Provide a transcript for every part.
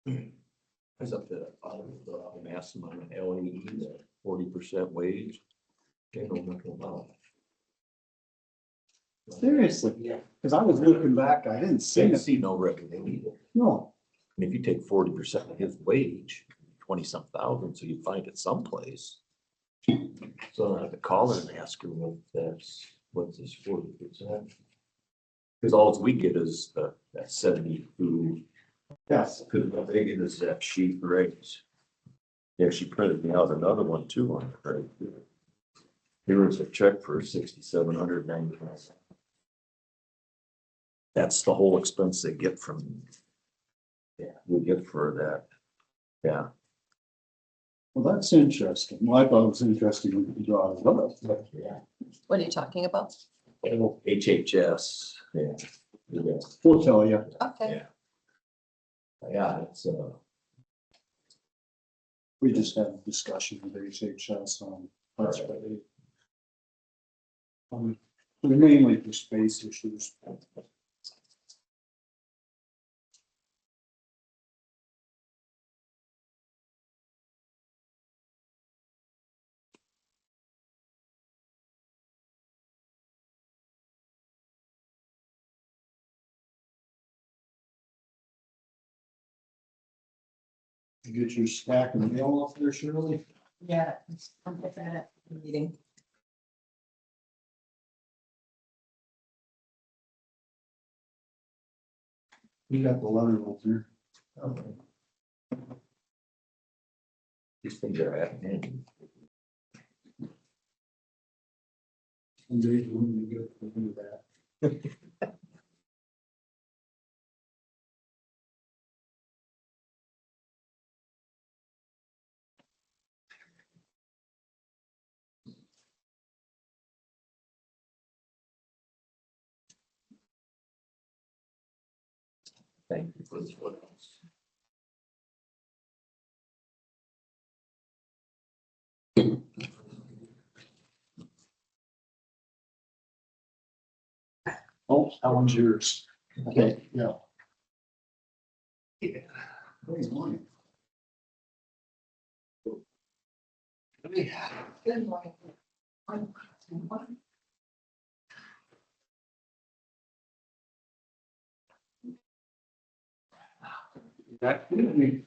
I was up to, Maaten on an LAE, the 40% wage. Can't know nothing about it. Seriously, yeah, because I was looking back, I didn't see Didn't it. see no revenue either. No, And if you take 40% of his wage, 20-some thousand, so you find it someplace. So I have to call her and ask her what that's, what's this 40%? Because all we get is that 72. yes, Because what they get is that sheet rates. Yeah, she printed me out another one too on it, right? Here is a check for 6,790. That's the whole expense they get from. Yeah, we get for that. Yeah. well, that's interesting. Well, I thought it was interesting when you brought it up. Yeah. What are you talking about? HHS, yeah. Yeah. We'll tell you. Okay. Yeah, it's, We just had a discussion with HHS on. That's what they. Mainly for space issues. You get your stack of mail off there, Shirley? Yeah. I'm looking at the meeting. You got the letter over there. these things are at hand. Some days when you get to do that. Thank you for this one. Oh, that one's yours. Okay, yeah. Yeah. Good morning. Good morning. That could be.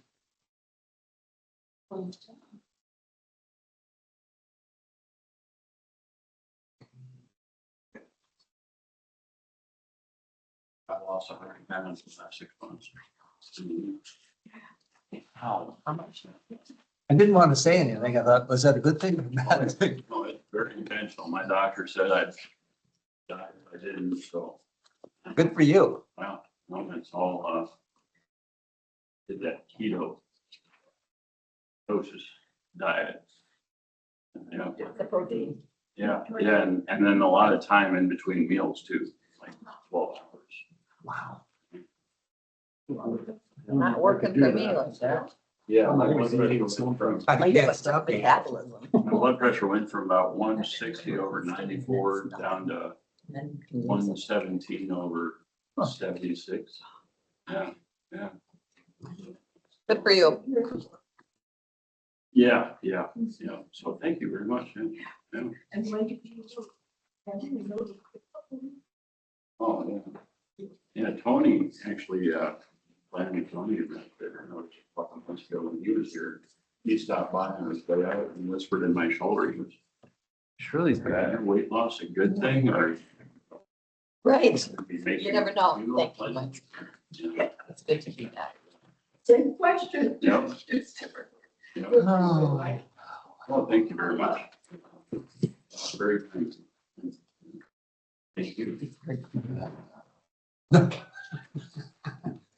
I lost 100 pounds in the last 6 months. How? How much? I didn't want to say anything. I thought, was that a good thing or a bad thing? No, it's very intentional. My doctor said I'd die if I didn't, so. Good for you. Well, no, it's all, did that keto doses diet. Yeah, The protein. yeah, and then a lot of time in between meals too, like 12 hours. Wow. Not working for me like that. Yeah. I'm My not blood gonna say pressure it's went from- I have a metabolism. my blood pressure went from about 160 over 94 down to 117 over 76. Yeah, yeah. Good for you. Yeah, yeah, yeah. So thank you very much. Yeah. Yeah. And when you. Oh, yeah. Yeah, Tony actually, Tony there, fucking months ago when he was here. He stopped by on his way out and whispered in my shoulder. He was, Shirley's got your weight loss a good thing or? Right. be making You never know. you Thank you pleasant? much. Yeah. It's good to be back. Same question. Yeah. It's different. Yeah. Oh. Well, thank you very much. Very kind. Thank you.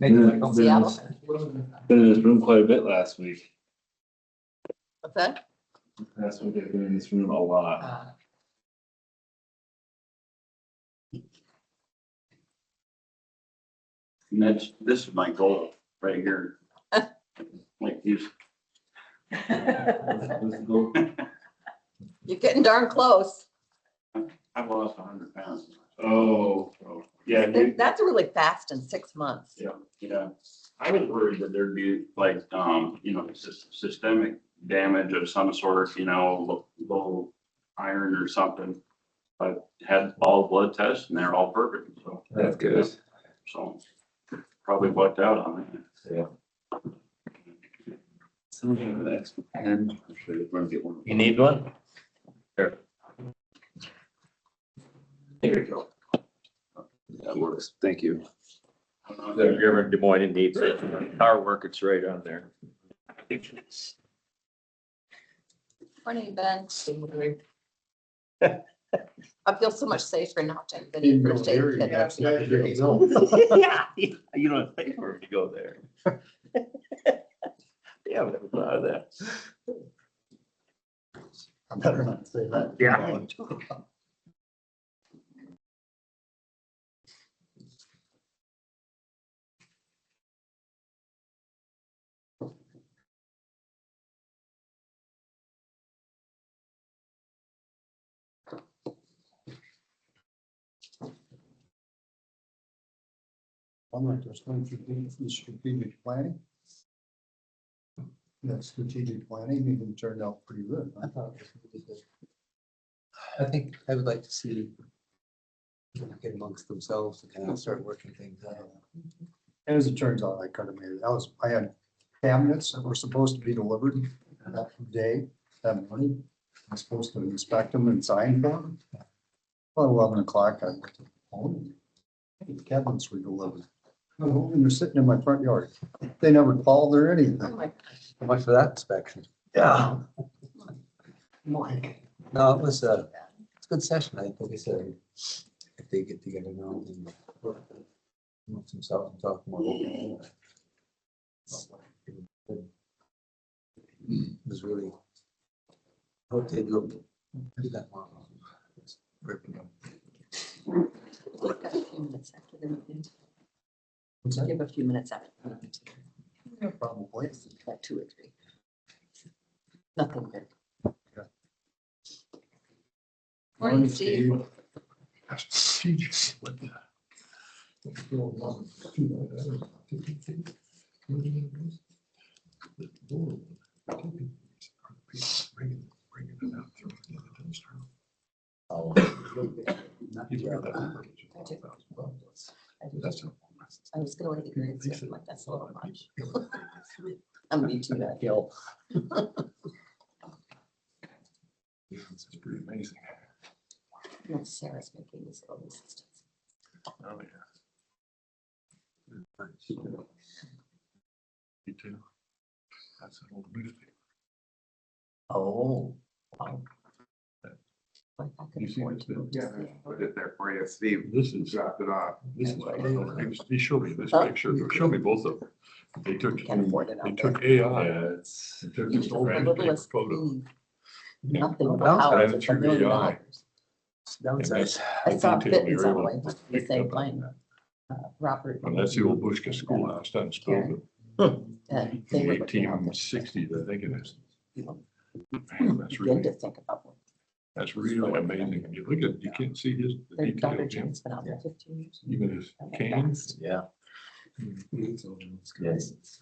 Make it like, Seattle. Been in this room quite a bit last week. What's that? Last week I've been in this room a lot. And this is my goal right here. Like you. You're getting darn close. I've lost 100 pounds. Oh, So, yeah, That's really fast in 6 months. yeah, yeah. I was worried that there'd be like, systemic damage of some sort, low iron or something. But had all blood tests and they're all perfect, so. That's good. So probably lucked out on that. Yeah. And. You need one? Here. There you go. That works. Thank you. If you're ever in Des Moines and needs it, our work, it's right on there. Morning, Ben. I feel so much safer now, Jen, than you first aid kit. Yeah, you don't pay for it to go there. Yeah, I never thought of that. I better not say that. Yeah. I'm like, there's going to be strategic planning. That strategic planning even turned out pretty good. I thought it was really good. I think I would like to see them get amongst themselves and kind of start working things out. As it turns out, I could have made it. I had cabinets that were supposed to be delivered that day, that morning. I was supposed to inspect them and sign for them. About 11 o'clock, I went to home. The cabinets were delivered. And they're sitting in my front yard. They never called or Oh anything. my How much for that inspection? Yeah. Mike. No, it was it's a good session. I think they said if they get together now, then amongst themselves and talk more. It was really. I hope they do that more. We've got a few minutes after the meeting. What's that? Give a few minutes after the meeting. Yeah, probably. Like 2 or 3. Nothing good. Morning, Steve. I was gonna let you hear it, I'm like, that's a little much. I'm me too, that hill. It's pretty amazing. No, Sarah's making this little assistance. Oh, yeah. Me too. That's an old newspaper. Oh, wow. Like I could You see afford this to move to Yeah, Seattle. put it there for you, Steve. This is, Dropped it off. this is, he showed me this Oh. picture, showed me both of them. They took, Can't afford it they out took there. AI. it's. They took Even this just old the newspaper littlest photo. thing. Nothing but Well, house, that's it's true, $1 million. AI. That was nice. I saw The detail we Fittens were on the able way, to the pick same up on plane, that. Robert. And that's the old Bushka Schoolhouse down in Spillville. And they were looking out there. 1860s, I think it is. You know, Man, that's begin really, to think about what that's really amazing. When you look at, you can't see his, the their daughter detail, Jen's been out there 15 years. even his And that cane. fast. Yeah. Yes.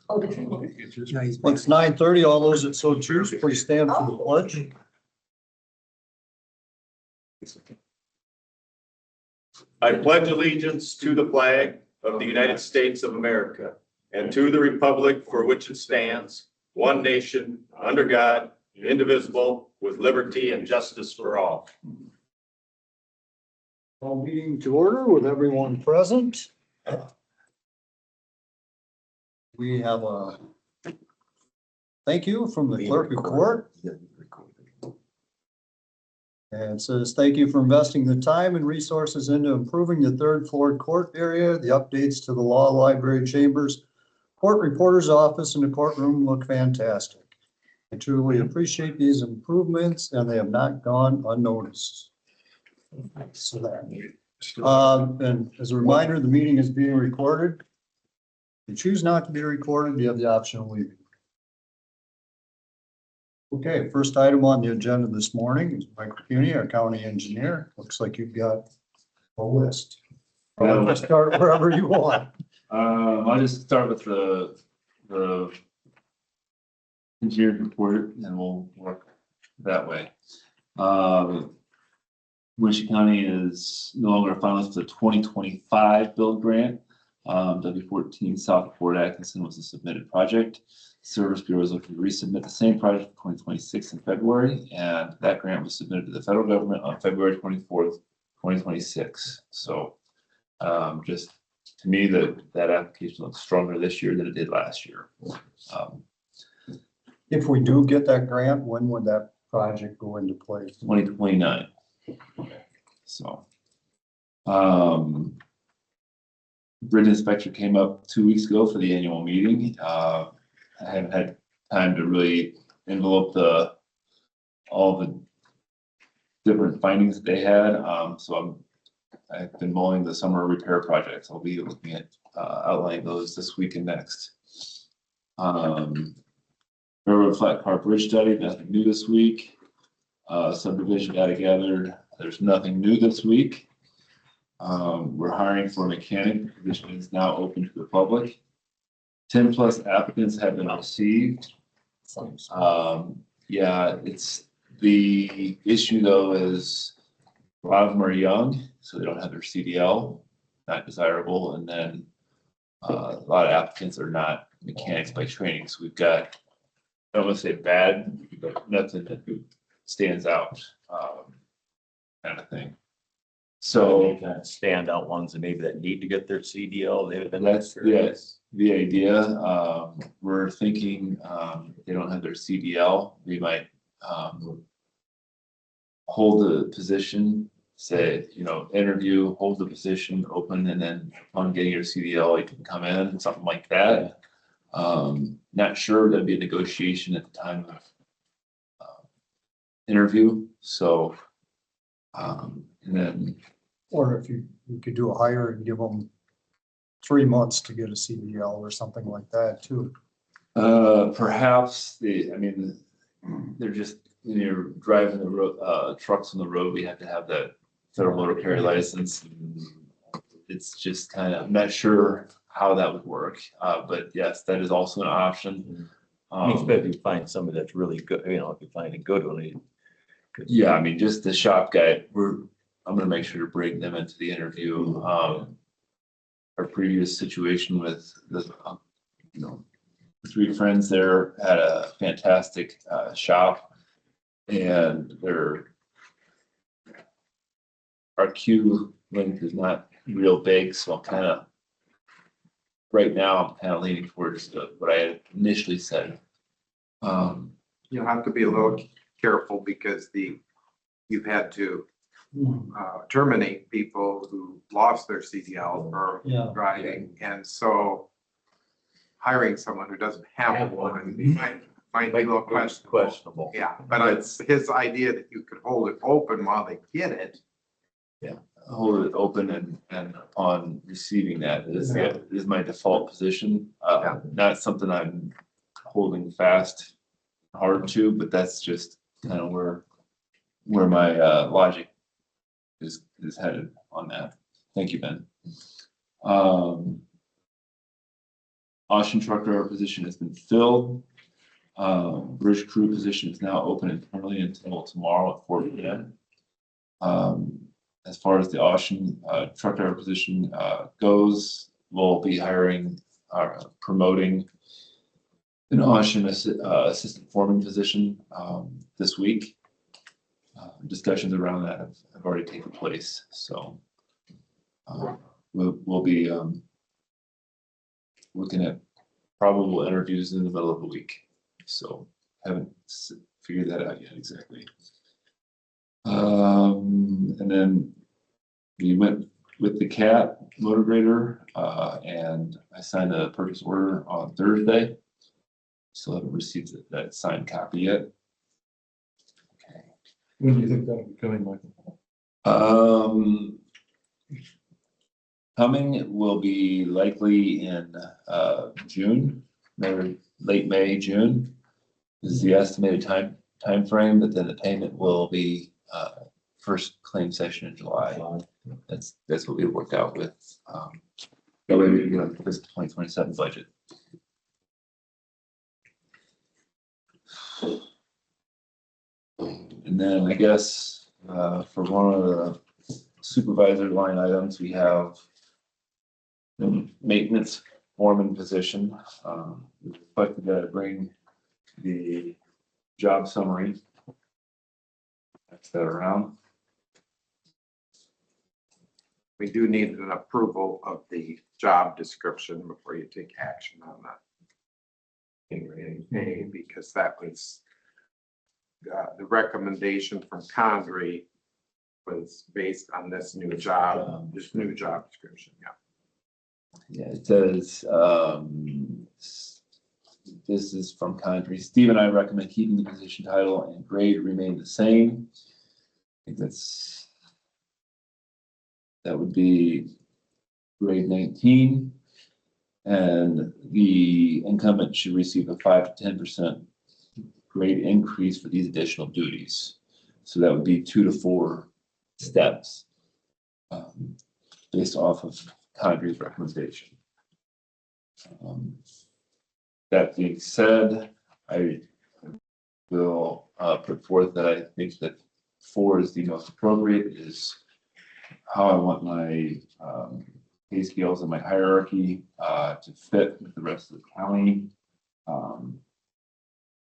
Oh, did you? It's just- No, he's. Well, it's 9:30. All those that so choose, please stand for the pledge. I pledge allegiance to the flag of the United States of America and to the republic for which it stands, one nation, under God, indivisible, with liberty and justice for all. All meeting to order with everyone present. We have a thank you from the clerk of court. And it says, thank you for investing the time and resources into improving the third floor court area. The updates to the law library chambers, court reporter's office and the courtroom look fantastic. I truly appreciate these improvements and they have not gone unnoticed. So that. And as a reminder, the meeting is being recorded. If you choose not to be recorded, you have the option of leaving. Okay, first item on the agenda this morning is Michael Kueny, our county engineer. Looks like you've got a list. Start wherever you want. I'll just start with the engineered report and we'll work that way. Winneshiek County is no longer a finalist for the 2025 build grant. W14 South Fort Atkinson was a submitted project. Service Bureau is looking to resubmit the same project for 2026 in February, and that grant was submitted to the federal government on February 24th, 2026. So just to me, that application looks stronger this year than it did last year. If we do get that grant, when would that project go into place? 2029. So, bridge inspector came up 2 weeks ago for the annual meeting. I haven't had time to really envelope all the different findings that they had. So I've been mulling the summer repair projects. I'll be looking at outlining those this week and next. Railroad flat car bridge study, nothing new this week. Subdivision data gathered, there's nothing new this week. We're hiring for a mechanic. The position is now open to the public. 10+ applicants have been received. Yeah, it's the issue though is a lot of them are young, so they don't have their CDL, not desirable. And then a lot of applicants are not mechanics by training. So we've got, I don't want to say bad, but nothing that stands out, kind of thing. So Kind of standout ones and maybe that need to get their CDL. They've been. that's the idea. We're thinking if they don't have their CDL, we might hold the position, say, interview, hold the position open, and then upon getting your CDL, you can come in, something like that. Not sure, that'd be a negotiation at the time of interview. So, and then. Or if you could do a hire and give them 3 months to get a CDL or something like that too. Perhaps they're just, when you're driving the road, trucks on the road, we have to have that federal motor carrier license. It's just kind of, I'm not sure how that would work. But yes, that is also an option. Especially if you find somebody that's really good, if you find a good one. Yeah, just the shop guy, I'm gonna make sure to bring them into the interview. Our previous situation with the, 3 friends there had a fantastic shop, and our queue length is not real big, so right now I'm kind of leaning towards what I had initially said. You'll have to be a little careful because you've had to terminate people who lost their CDL for driving, and so hiring someone who doesn't have one might be a little questionable. Yeah, but it's his idea that you could hold it open while they get it. Yeah, hold it open and upon receiving that is my default position. Not something I'm holding fast hard to, but that's just kind of where my logic is headed on that. Thank you, Ben. Ocean truck driver position has been filled. Bridge crew position is now open internally until tomorrow at 4 p.m. As far as the Ocean truck driver position goes, we'll be promoting an Ocean assistant foreman position this week. Discussions around that have already taken place, so we'll be looking at probable interviews in the middle of the week. So haven't figured that out yet exactly. And then we went with the CAT motor grader, and I signed a purchase order on Thursday. Still haven't received that signed copy yet. Okay. When do you think that'll be coming, Michael? Coming will be likely in June, maybe late May, June is the estimated time frame, but then the payment will be first claim session in July. That's what we worked out with That way we can this 2027 budget. And then I guess, for one of the supervisor line items, we have the maintenance foreman position. We expected to bring the job summary. That's that around. We do need an approval of the job description before you take action on that. Because that was the recommendation from Condrey was based on this new job description, yeah. Yeah, it says, this is from Condrey. Steve and I recommend keeping the position title and grade remain the same. I think that would be grade 19. And the incumbent should receive a 5 to 10% grade increase for these additional duties. So that would be 2 to 4 steps, based off of Condrey's recommendation. That being said, I will put forth that I think that 4 is the most appropriate, is how I want my pay scales and my hierarchy to fit with the rest of the county.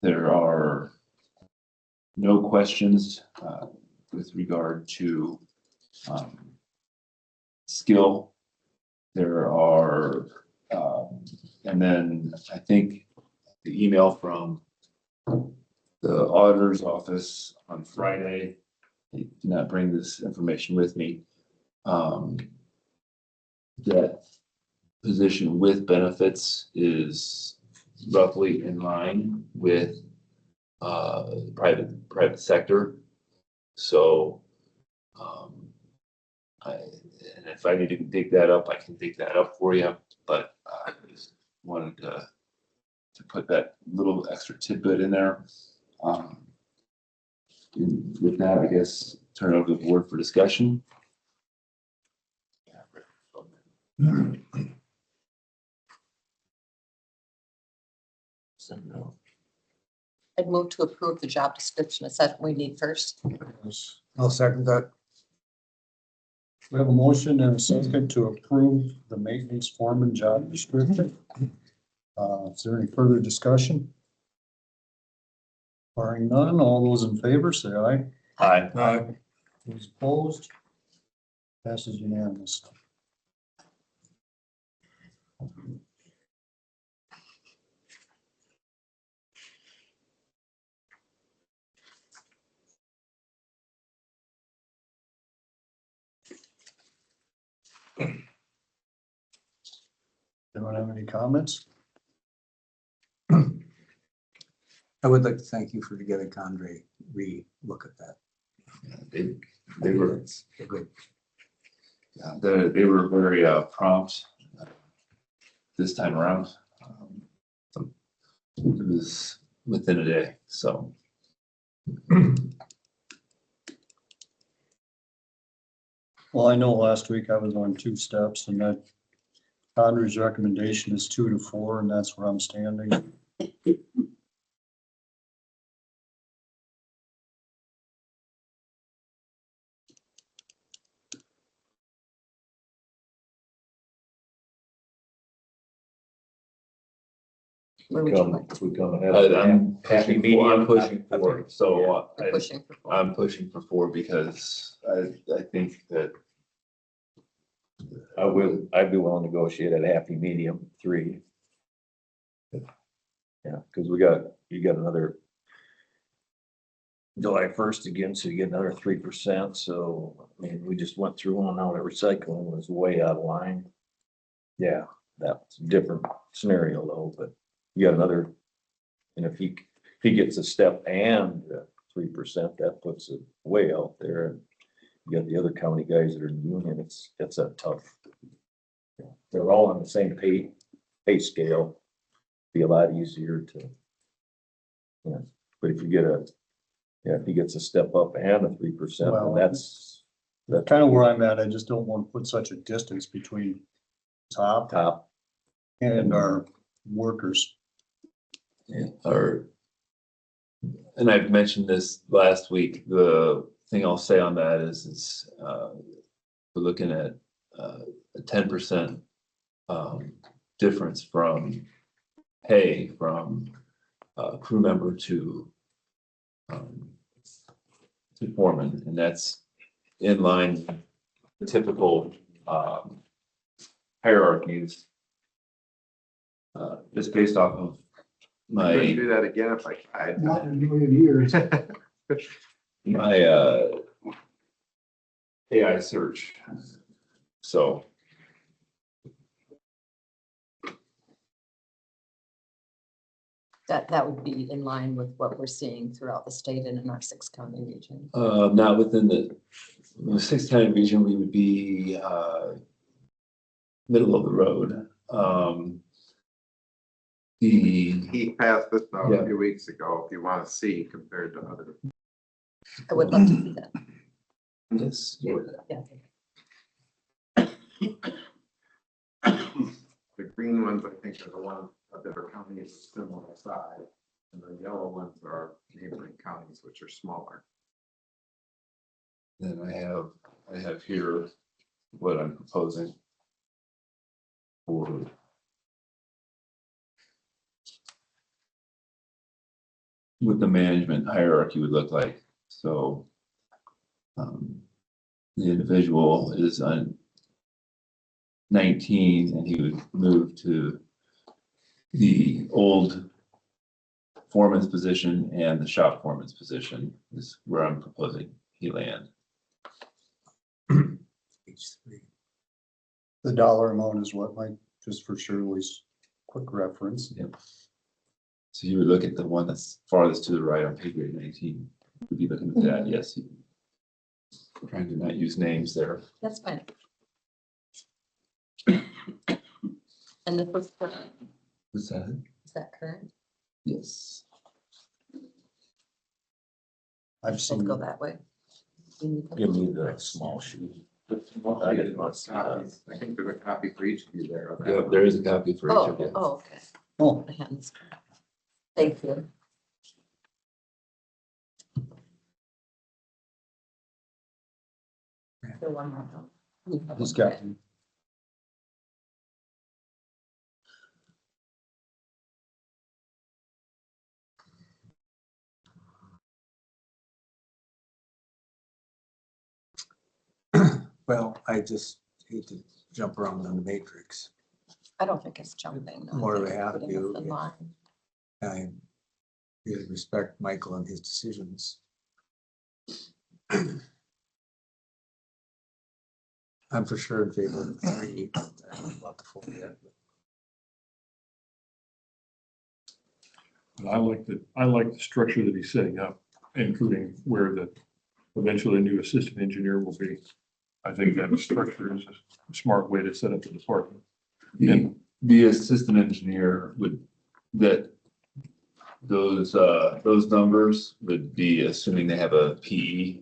There are no questions with regard to skill. There are, and then I think the email from the auditor's office on Friday, they did not bring this information with me. That position with benefits is roughly in line with private sector. So and if I need to dig that up, I can dig that up for you, but I just wanted to put that little extra tidbit in there. With that, I guess turn it over to the board for discussion. I'd move to approve the job description. Is that what we need first? I'll second that. We have a motion and a second to approve the maintenance foreman job description. Is there any further discussion? Barring none, all those in favor say aye. Aye. Those opposed? Passes unanimously. Anyone have any comments? I would like to thank you for getting Condrey re-look at that. They were, They're good. yeah, they were very prompt this time around. It was within a day, so. Well, I know last week I was on 2 steps and that Condrey's recommendation is 2 to 4 and that's where I'm standing. Where would you like? We come ahead. I'm Happy pushing medium. for, I'm pushing for, so You're pushing for four. I'm pushing for 4 because I think that I'd be willing to negotiate at a happy medium 3. Yeah, because you got another July 1st again, so you get another 3%. So, I mean, we just went through one now that recycling was way out of line. Yeah, that's a different scenario though, but you got another, and if he gets a step and 3%, that puts it way out there. And you got the other county guys that are in the union, it's a tough. They're all on the same pay scale. Be a lot easier to, yeah, but if you get if he gets a step up and a 3%, Well, then that's Kind of where I'm at. I just don't want to put such a distance between top, and our workers. Or, and I've mentioned this last week, the thing I'll say on that is, we're looking at a 10% difference from pay from crew member to foreman, and that's in line with typical hierarchies. Just based off of I couldn't my do that again if I tried. Not in a million years. AI search. So That would be in line with what we're seeing throughout the state and in our 6-county region. not within the 6-county region, we would be middle of the road. He passed this out Yeah. a few weeks ago, if you want to see compared to other. I would love to see that. Yes. Yeah. The green ones, I think, are the ones that are counties of similar size, and the yellow ones are neighboring counties, which are smaller. Then I have here what I'm proposing for what the management hierarchy would look like. So the individual is on 19 and he would move to the old foreman's position, and the shop foreman's position is where I'm proposing he land. The dollar amount is what, Mike, just for Shirley's quick reference. Yep. So you would look at the one that's farthest to the right on page 19. Would be looking at that, yes. Trying to not use names there. That's fine. And the first current, What's that? is that current? Yes. I've Let's seen, go that way. Give me the small sheet. I didn't want copies. I think there's a copy for each of you there. of that Yeah, one. there is a copy for each of you. Oh, okay. oh, The hands. Thank you. The one more. he's got, Well, I just hate to jump around in the matrix. I don't think it's jumping. no. More I we think it's have putting us to, in yeah. line. I really respect Michael and his decisions. I'm for sure in favor of the 3, but I don't know about the 4 yet. But I like the structure that he's setting up, including where the eventually new assistant engineer will be. I think that structure is a smart way to set up the department. The assistant engineer would, that those numbers would be assuming they have a PE.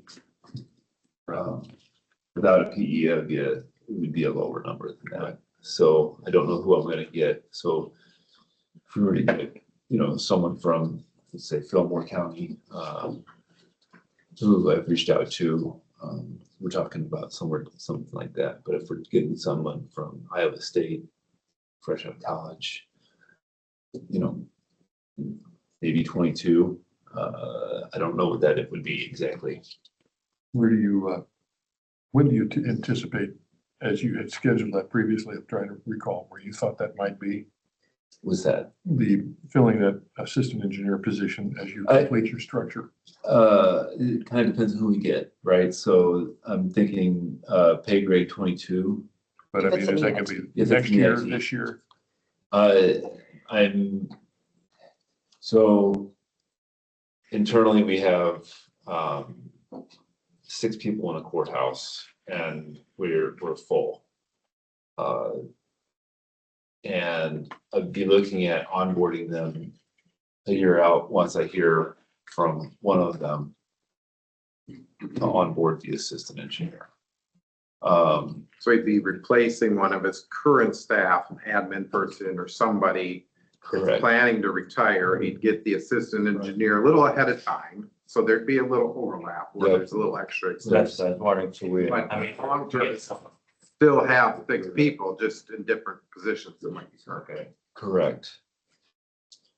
Without a PE, it would be a lower number than that. So I don't know who I'm gonna get. So if we were to get, someone from, let's say, Fillmore County, who I've reached out to, we're talking about something like that. But if we're getting someone from Iowa State, fresh out of college, maybe 22, I don't know what that it would be exactly. Where do you, when do you anticipate, as you had scheduled that previously, I'm trying to recall where you thought that might be, Was that? the filling that assistant engineer position as you complete your structure? It kind of depends on who we get, right? So I'm thinking pay grade 22. But I If mean, it's in is the that gonna be If it's next in the year, IT. this year? I'm so internally we have 6 people in a courthouse and we're full. And I'd be looking at onboarding them a year out once I hear from one of them to onboard the assistant engineer. So he'd be replacing one of his current staff, an admin person or somebody that's correct. planning to retire. He'd get the assistant engineer a little ahead of time. So there'd be a little overlap where Yep. there's a little extra That's, expense. I was wondering, so we. But I mean, long term, still have 6 people, just in different positions. That might be Okay. Correct.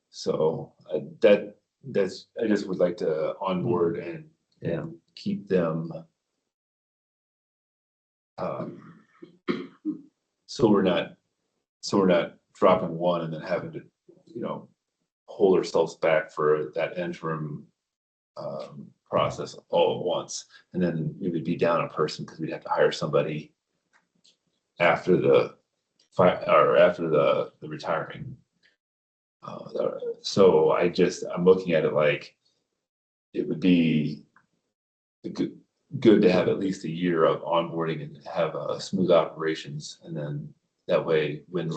So that's, I just would like to onboard and keep them. So we're not dropping one and then having to, hold ourselves back for that interim process all at once. And then we would be down a person because we'd have to hire somebody after the retiring. So I'm looking at it like it would be good to have at least a year of onboarding and have smooth operations. And then that way, when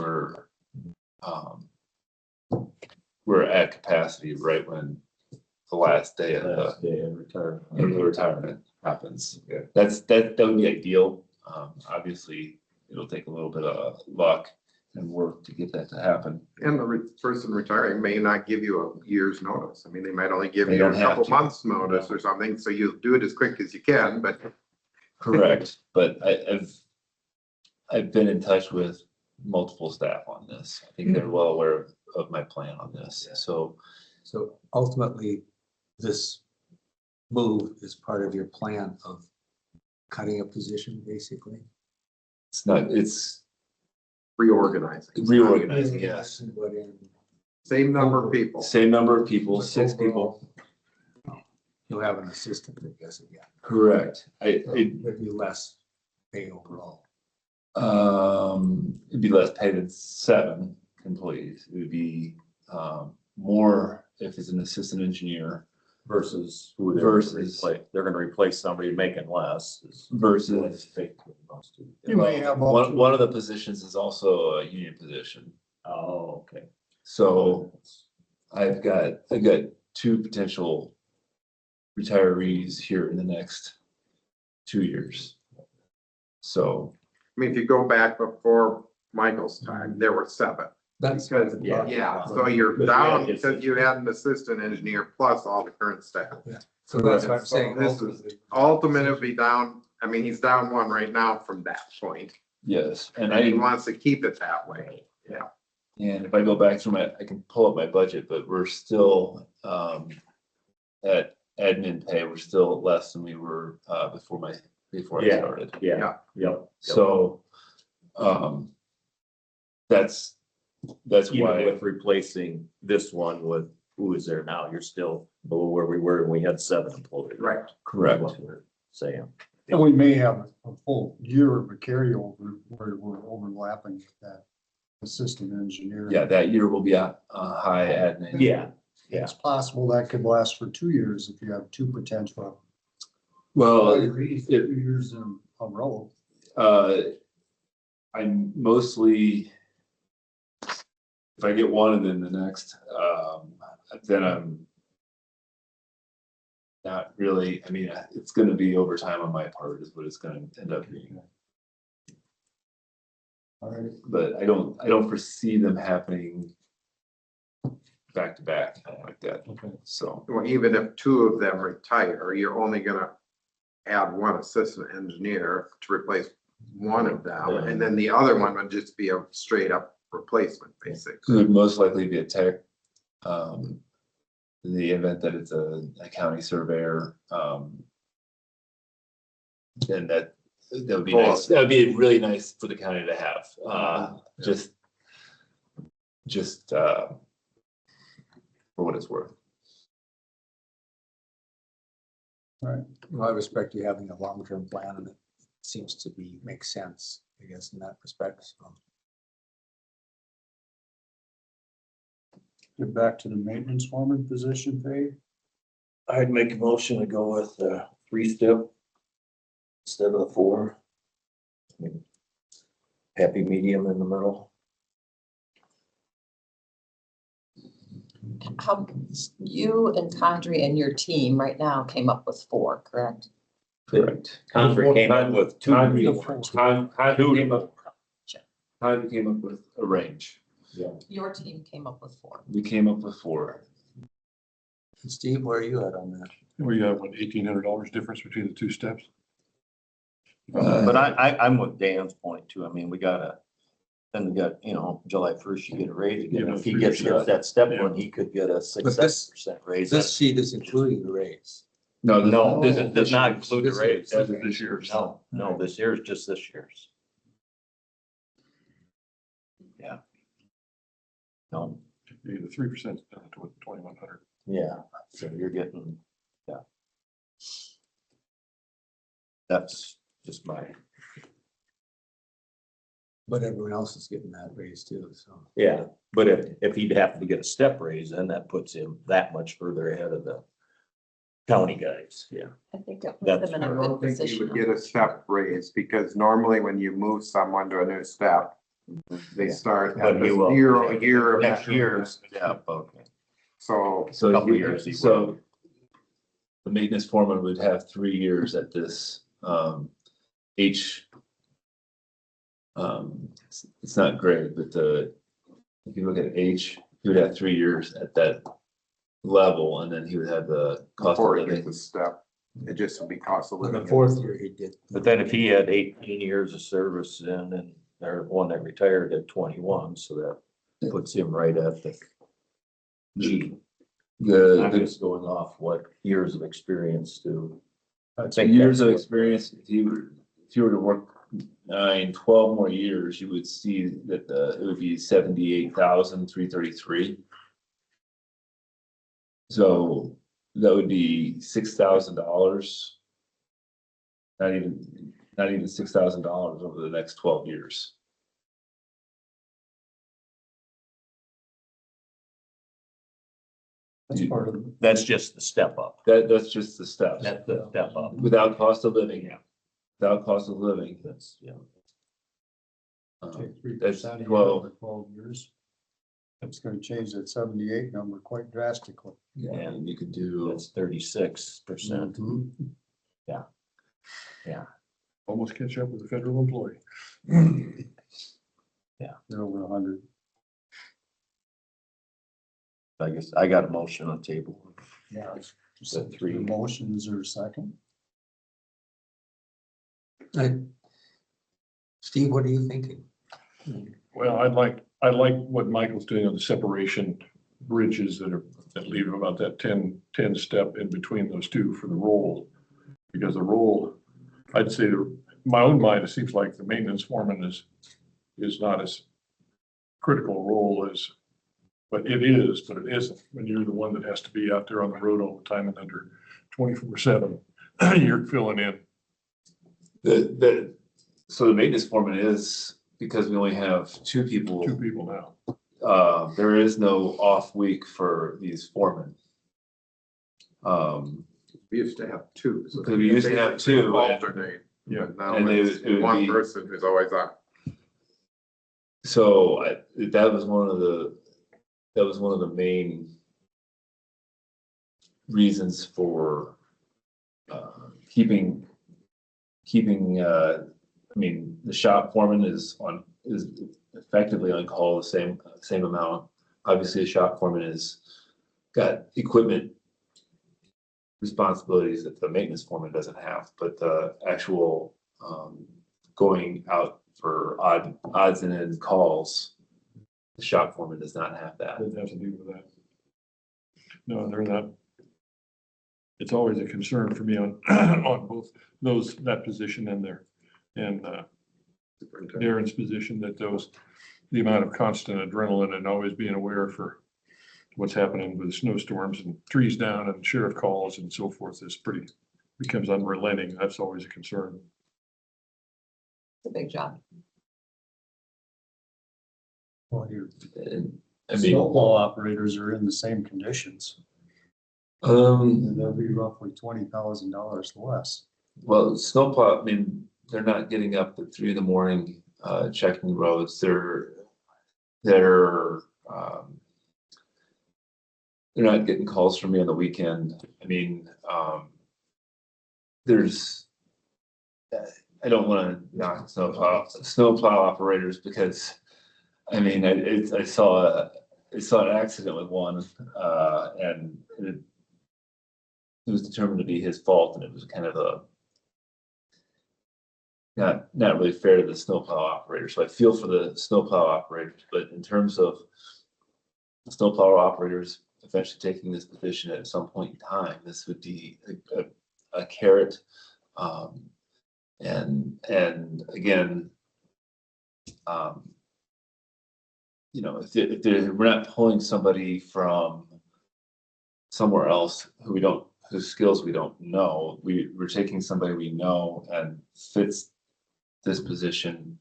we're at capacity right when the last day of the retirement happens. Yeah. That would be ideal. Obviously, it'll take a little bit of luck and work to get that to happen. And the person retiring may not give you a year's notice. I mean, they might only give They you a don't have couple to. months' notice or something, so you do it as quick as you can, but. Correct, but I've been in touch with multiple staff on this. I think they're well aware of my plan on this, so. So ultimately, this move is part of your plan of cutting a position, basically. It's Reorganizing. reorganizing, yes. But in, Same number of people. Same number of people, 6 people. you'll have an assistant, I guess, again. Correct. It'd be less pay overall. It'd be less pay than 7 employees. It would be more if it's an assistant engineer Versus who they're Versus- replace, they're gonna replace somebody making less. versus You may have up to- one of the positions is also a union position. Oh, okay. So I've got 2 potential retirees here in the next 2 years. So, I mean, if you go back before Michael's time, there were 7. That's. Because, Yeah. yeah, so you're down because you had an assistant engineer plus all the current staff. So that's what I'm So saying. this is ultimately be down, I mean, he's down 1 right now from that point. yes, and And he wants to keep it that way. Yeah. And if I go back through I can pull up my budget, but we're still, at admin pay, we're still less than we were, before I Yeah. started. Yeah, yep. So, that's Even why, with replacing this one with who is there now, you're still below where we were when we had 7 employees. Right. correct. What we're saying. And we may have a full year of a carryover where we're overlapping with that assistant engineer. Yeah, that year will be a high admin. Yeah, It's possible that could last for 2 years if you have 2 potential. Well, 2 years in a row. I'm mostly, if I get one and then the next, then I'm not really, I mean, it's gonna be overtime on my part is what it's gonna end up being. All right. But I don't foresee them happening back to back like that. Okay. So, Well, even if 2 of them retire, you're only gonna add 1 assistant engineer to replace 1 of them. And then the other one would just be a straight up replacement, basically. could most likely be a tech. In the event that it's a county surveyor, then that would be nice. That would be really nice for the county to have, just for what it's worth. Well, I respect you having a long-term plan and it seems to make sense, I guess, in that respect. So. Get back to the maintenance foreman position, Dave. I'd make a motion to go with 3-step instead of the 4. I mean, happy medium in the middle. How, you and Condrey and your team right now came up with 4, correct? Correct. Concord came up with two. Concord Two. came up with a range. Your team came up with 4. We came up with 4. Steve, where are you at on that? We have what, $1,800 difference between the two steps? But I'm with Dan's point too. I mean, we gotta, then we got, July 1st, you get a raise again. If he gets that step one, he could get a 6% raise. This sheet is including the raise. No, this it does not include the raise. This is this year's. No, this year's just this year's. Yeah. No, The 3% down to 2,100. yeah, so you're getting, yeah. That's just my, But everyone else is getting that raise too, so. yeah, but if he'd have to get a step raise, then that puts him that much further ahead of the county guys, yeah. I think it puts That's them in I a don't good think you would position. get a step raise because normally when you move someone to a new step, they start But at he the will. 0 year of Next that. year's, yeah, okay. So So, Couple years he so the maintenance foreman would have 3 years at this, H. It's not great, but if you look at H, he would have 3 years at that level, and then he would have the cost of before it living. gets a step, it just would be cost of In living. the 4th year, he did. But then if he had 18 years of service in and, or one that retired at 21, so that puts him right at the G. I'm The just going off what years of experience do. I the think years of that's experience, if you were to work 9, 12 more years, you would see that it would be 78,333. So that would be $6,000. Not even $6,000 over the next 12 years. That's part of, That's just the step up. That's just the steps. That's the step up. Without cost of living. Yeah. Without cost of living. That's, yeah. take That's 3% 12. over 12 years. It's gonna change that 78 number quite drastically. Yeah, and you could do, That's 36%. Almost catch up with a federal employee. They're over 100. I guess I got a motion on the table. Yeah. The 3. Motions or second? Steve, what are you thinking? Well, I'd like what Michael's doing on the separation bridges that leave about that 10 step in between those two for the roll. Because the roll, I'd say my own mind, it seems like the maintenance foreman is not as critical a role as, but it isn't when you're the one that has to be out there on the road all the time and under 24/7, you're filling in. so the maintenance foreman is, because we only have 2 people. 2 people now. There is no off week for these foremen. We used to have 2. so Because we used to have 2, Alternate. Yeah. But now And it's it would one be- person who's always up. So that was one of the main reasons for keeping. I mean, the shop foreman is effectively on call the same amount. Obviously, the shop foreman is got equipment responsibilities that the maintenance foreman doesn't have, but the actual going out for odds and ends calls, the shop foreman does not have that. Doesn't have to do with that. No, they're not. It's always a concern for me on, on both that position and Darren's position, that the amount of constant adrenaline and always being aware for what's happening with snowstorms and trees down and sheriff calls and so forth becomes unrelenting. That's always a concern. It's a big job. Well, your And, I mean, snowball operators are in the same conditions. And they'll be roughly $20,000 less. well, snowplow, I mean, they're not getting up at 3 a.m, checking roads. They're not getting calls from me on the weekend. I mean, there's I don't want to knock snowplow operators because, I mean, I saw an accident with one, and it was determined to be his fault, and it was kind of not really fair to the snowplow operator. So I feel for the snowplow operators, but in terms of snowplow operators eventually taking this position at some point in time, this would be a carrot. And again, you know, if we're not pulling somebody from somewhere else whose skills we don't know, we're taking somebody we know and fits this position,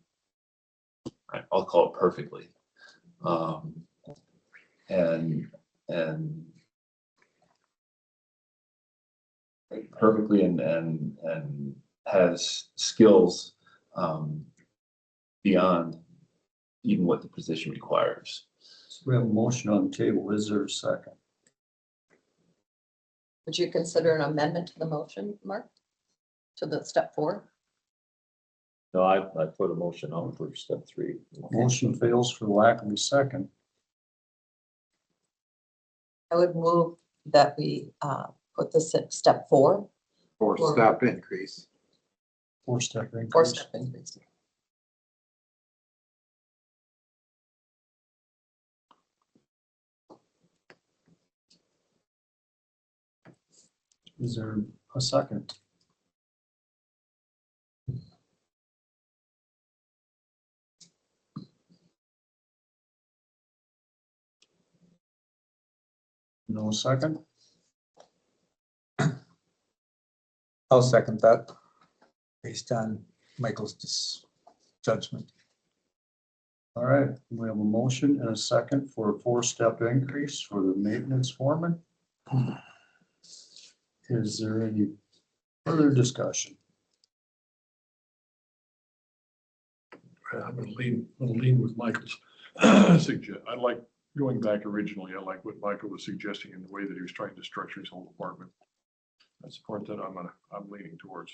I'll call it perfectly. And perfectly and has skills beyond even what the position requires. So we have a motion on the table. Is there a second? Would you consider an amendment to the motion, Mark? To the step 4? No, I put a motion on for step 3. Motion fails for lack of a second. I would move that we put this at step 4. Four-step increase. Four-step increase. 4-step increase. Is there a second? No second? I'll second that based on Michael's judgment. All right, we have a motion and a second for a 4-step increase for the maintenance foreman. Is there any further discussion? I'm gonna lean with Michael's suggest. I like going back originally. I like what Michael was suggesting in the way that he was trying to structure his whole department. That's the part that I'm leaning towards.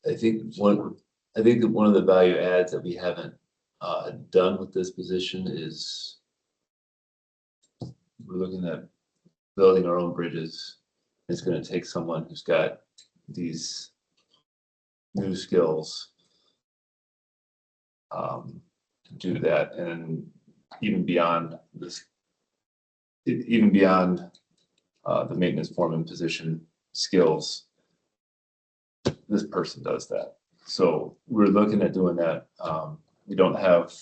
I think that one of the value adds that we haven't done with this position is we're looking at building our own bridges. It's going to take someone who's got these new skills to do that, and even beyond this, even beyond the maintenance foreman position skills, this person does that. So we're looking at doing that. We don't have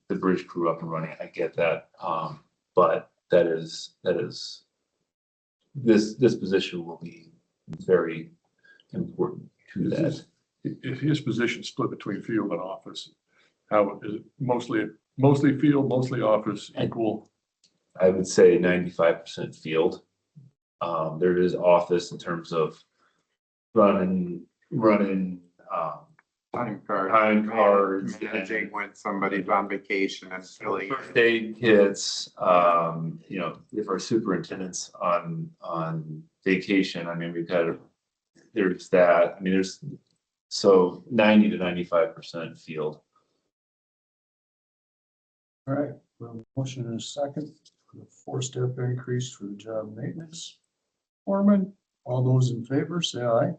the bridge crew up and running. I get that, but this position will be very important to that. If his position split between field and office, how is it mostly field, mostly office, equal? I would say 95% field. There is office in terms of running Time cards. Managing when somebody's on vacation and filling. first aid kits. You know, if our superintendent's on vacation, I mean, there's that. I mean, so 90 to 95% field. All right, we have a motion and a second for the 4-step increase for the job maintenance foreman. All those in favor, say aye.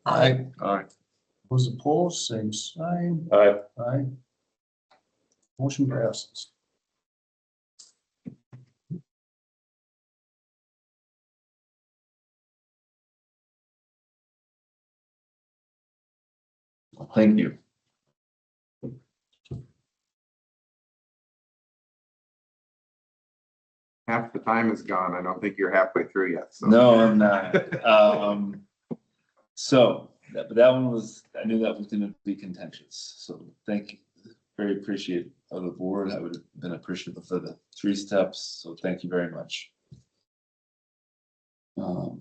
Aye. Aye. Those opposed, same sign. Aye. Aye. Motion passes. Thank you. Half the time is gone. I don't think you're halfway through yet, so. No, I'm not. So that one was, I knew that was going to be contentious. So thank you. Very appreciative of the board. I would have been appreciative for the 3 steps. So thank you very much. Let's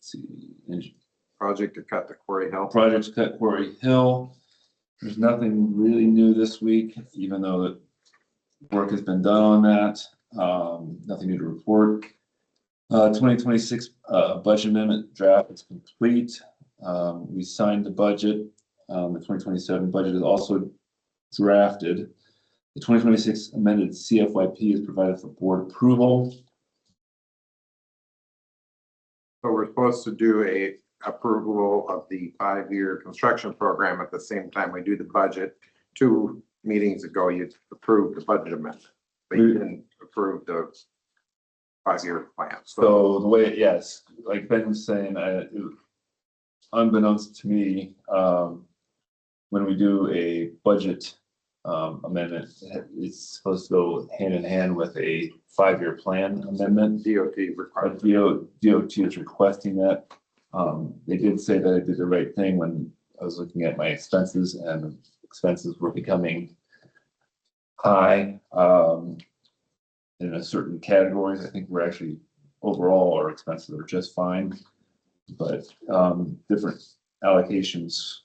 see. Project to cut the Quarry Hill. Projects cut Quarry Hill. There's nothing really new this week, even though that work has been done on that. Nothing new to report. 2026 budget amendment draft is complete. We signed the budget. The 2027 budget is also drafted. The 2026 amended CFYP is provided for board approval. So we're supposed to do a approval of the 5-year construction program at the same time we do the budget. 2 meetings ago, you approved the budget amendment, but you didn't approve the 5-year plan. So the way, yes, like Ben was saying, unbeknownst to me, when we do a budget amendment, it's supposed to go hand in hand with a 5-year plan amendment. DOT requires. DOT is requesting that. They did say that I did the right thing when I was looking at my expenses, and expenses were becoming high in a certain categories. I think we're actually overall our expenses are just fine, but different allocations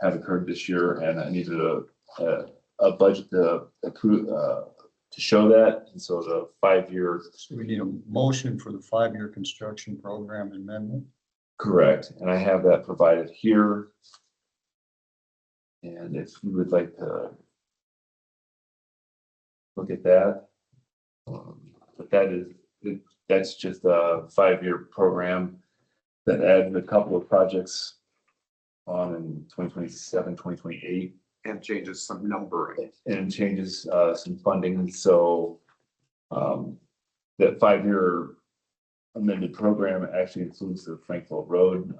have occurred this year, and I needed a budget to accrue to show that, and so the 5-year. So we need a motion for the 5-year construction program amendment. Correct, and I have that provided here. And if you would like to look at that, but that's just a 5-year program that added a couple of projects on in 2027, 2028. And changes some numbering. And changes some funding, so that 5-year amended program actually includes the Frankville Road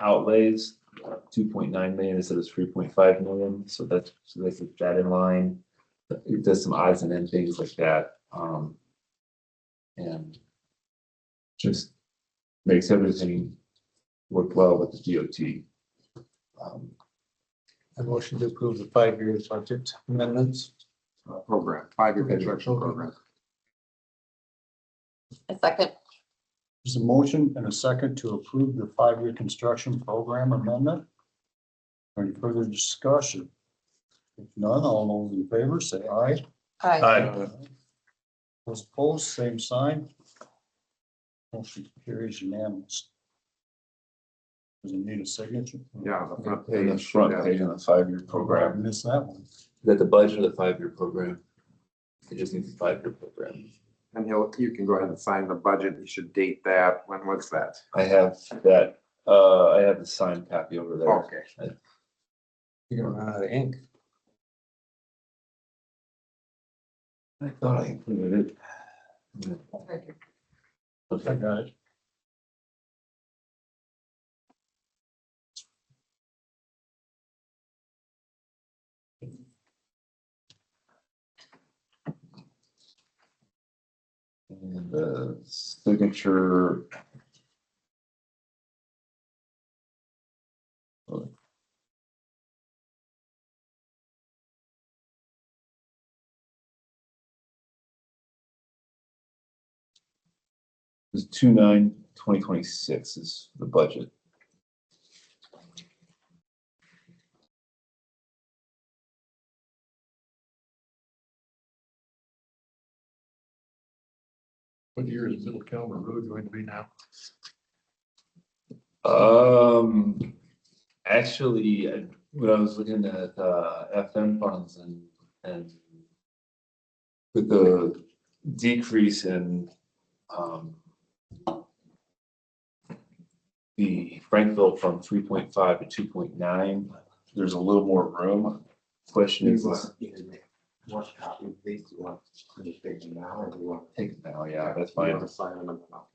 outlays, 2.9 million instead of 3.5 million, so they keep that in line. It does some odds and ends things like that, and just makes everything work well with the DOT. I motion to approve the 5-year budget amendments. Program, 5-year construction program. A second. There's a motion and a second to approve the 5-year construction program amendment. Any further discussion? If none, all those in favor say aye. Aye. Those opposed, same sign. Motion carries unanimous. Does it need a signature? Yeah, the front And the page. front yeah. page on the 5-year I program, missed that one. that the budget of the 5-year program. It just needs a 5-year program. And you can go ahead and sign the budget. You should date that. When was that? I have that, I have the signed copy over there. Okay. You're gonna run out of ink. I thought I included it. I got it. And the signature. It's 2/9/2026 is the budget. What year is Middle Calvert Road going to be now? Actually, when I was looking at FM funds and with the decrease in the Frankville from 3.5 to 2.9, there's a little more room. Question is, What copy, please, you want to take it now or do you want? take it now, yeah, that's You want fine. to sign them now?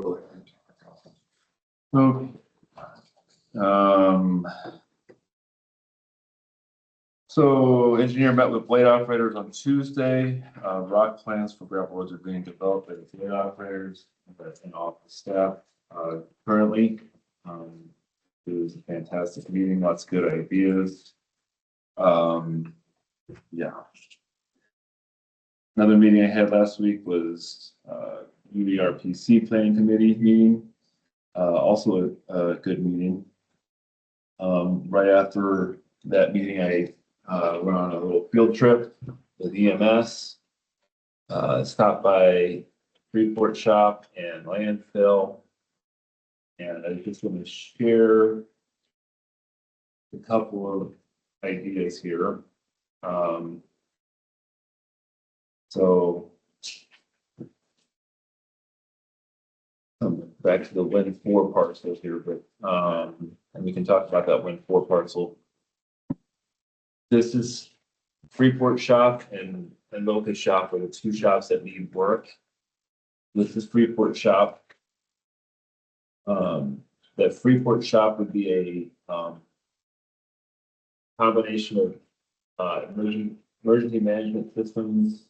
Go ahead. Okay. So engineer met with blade operators on Tuesday. Rock plans for gravel roads are being developed by the blade operators and office staff currently. It was a fantastic meeting, lots of good ideas. Yeah. Another meeting I had last week was UERPC Planning Committee meeting. Also a good meeting. Right after that meeting, I went on a little field trip with EMS. Stopped by Freeport shop and landfill. And I just want to share a couple of ideas here. So back to the Win 4 parcel here, but and we can talk about that Win 4 parcel. This is Freeport shop and Locust shop are the two shops that need work. This is Freeport shop. That Freeport shop would be a combination of emergency management systems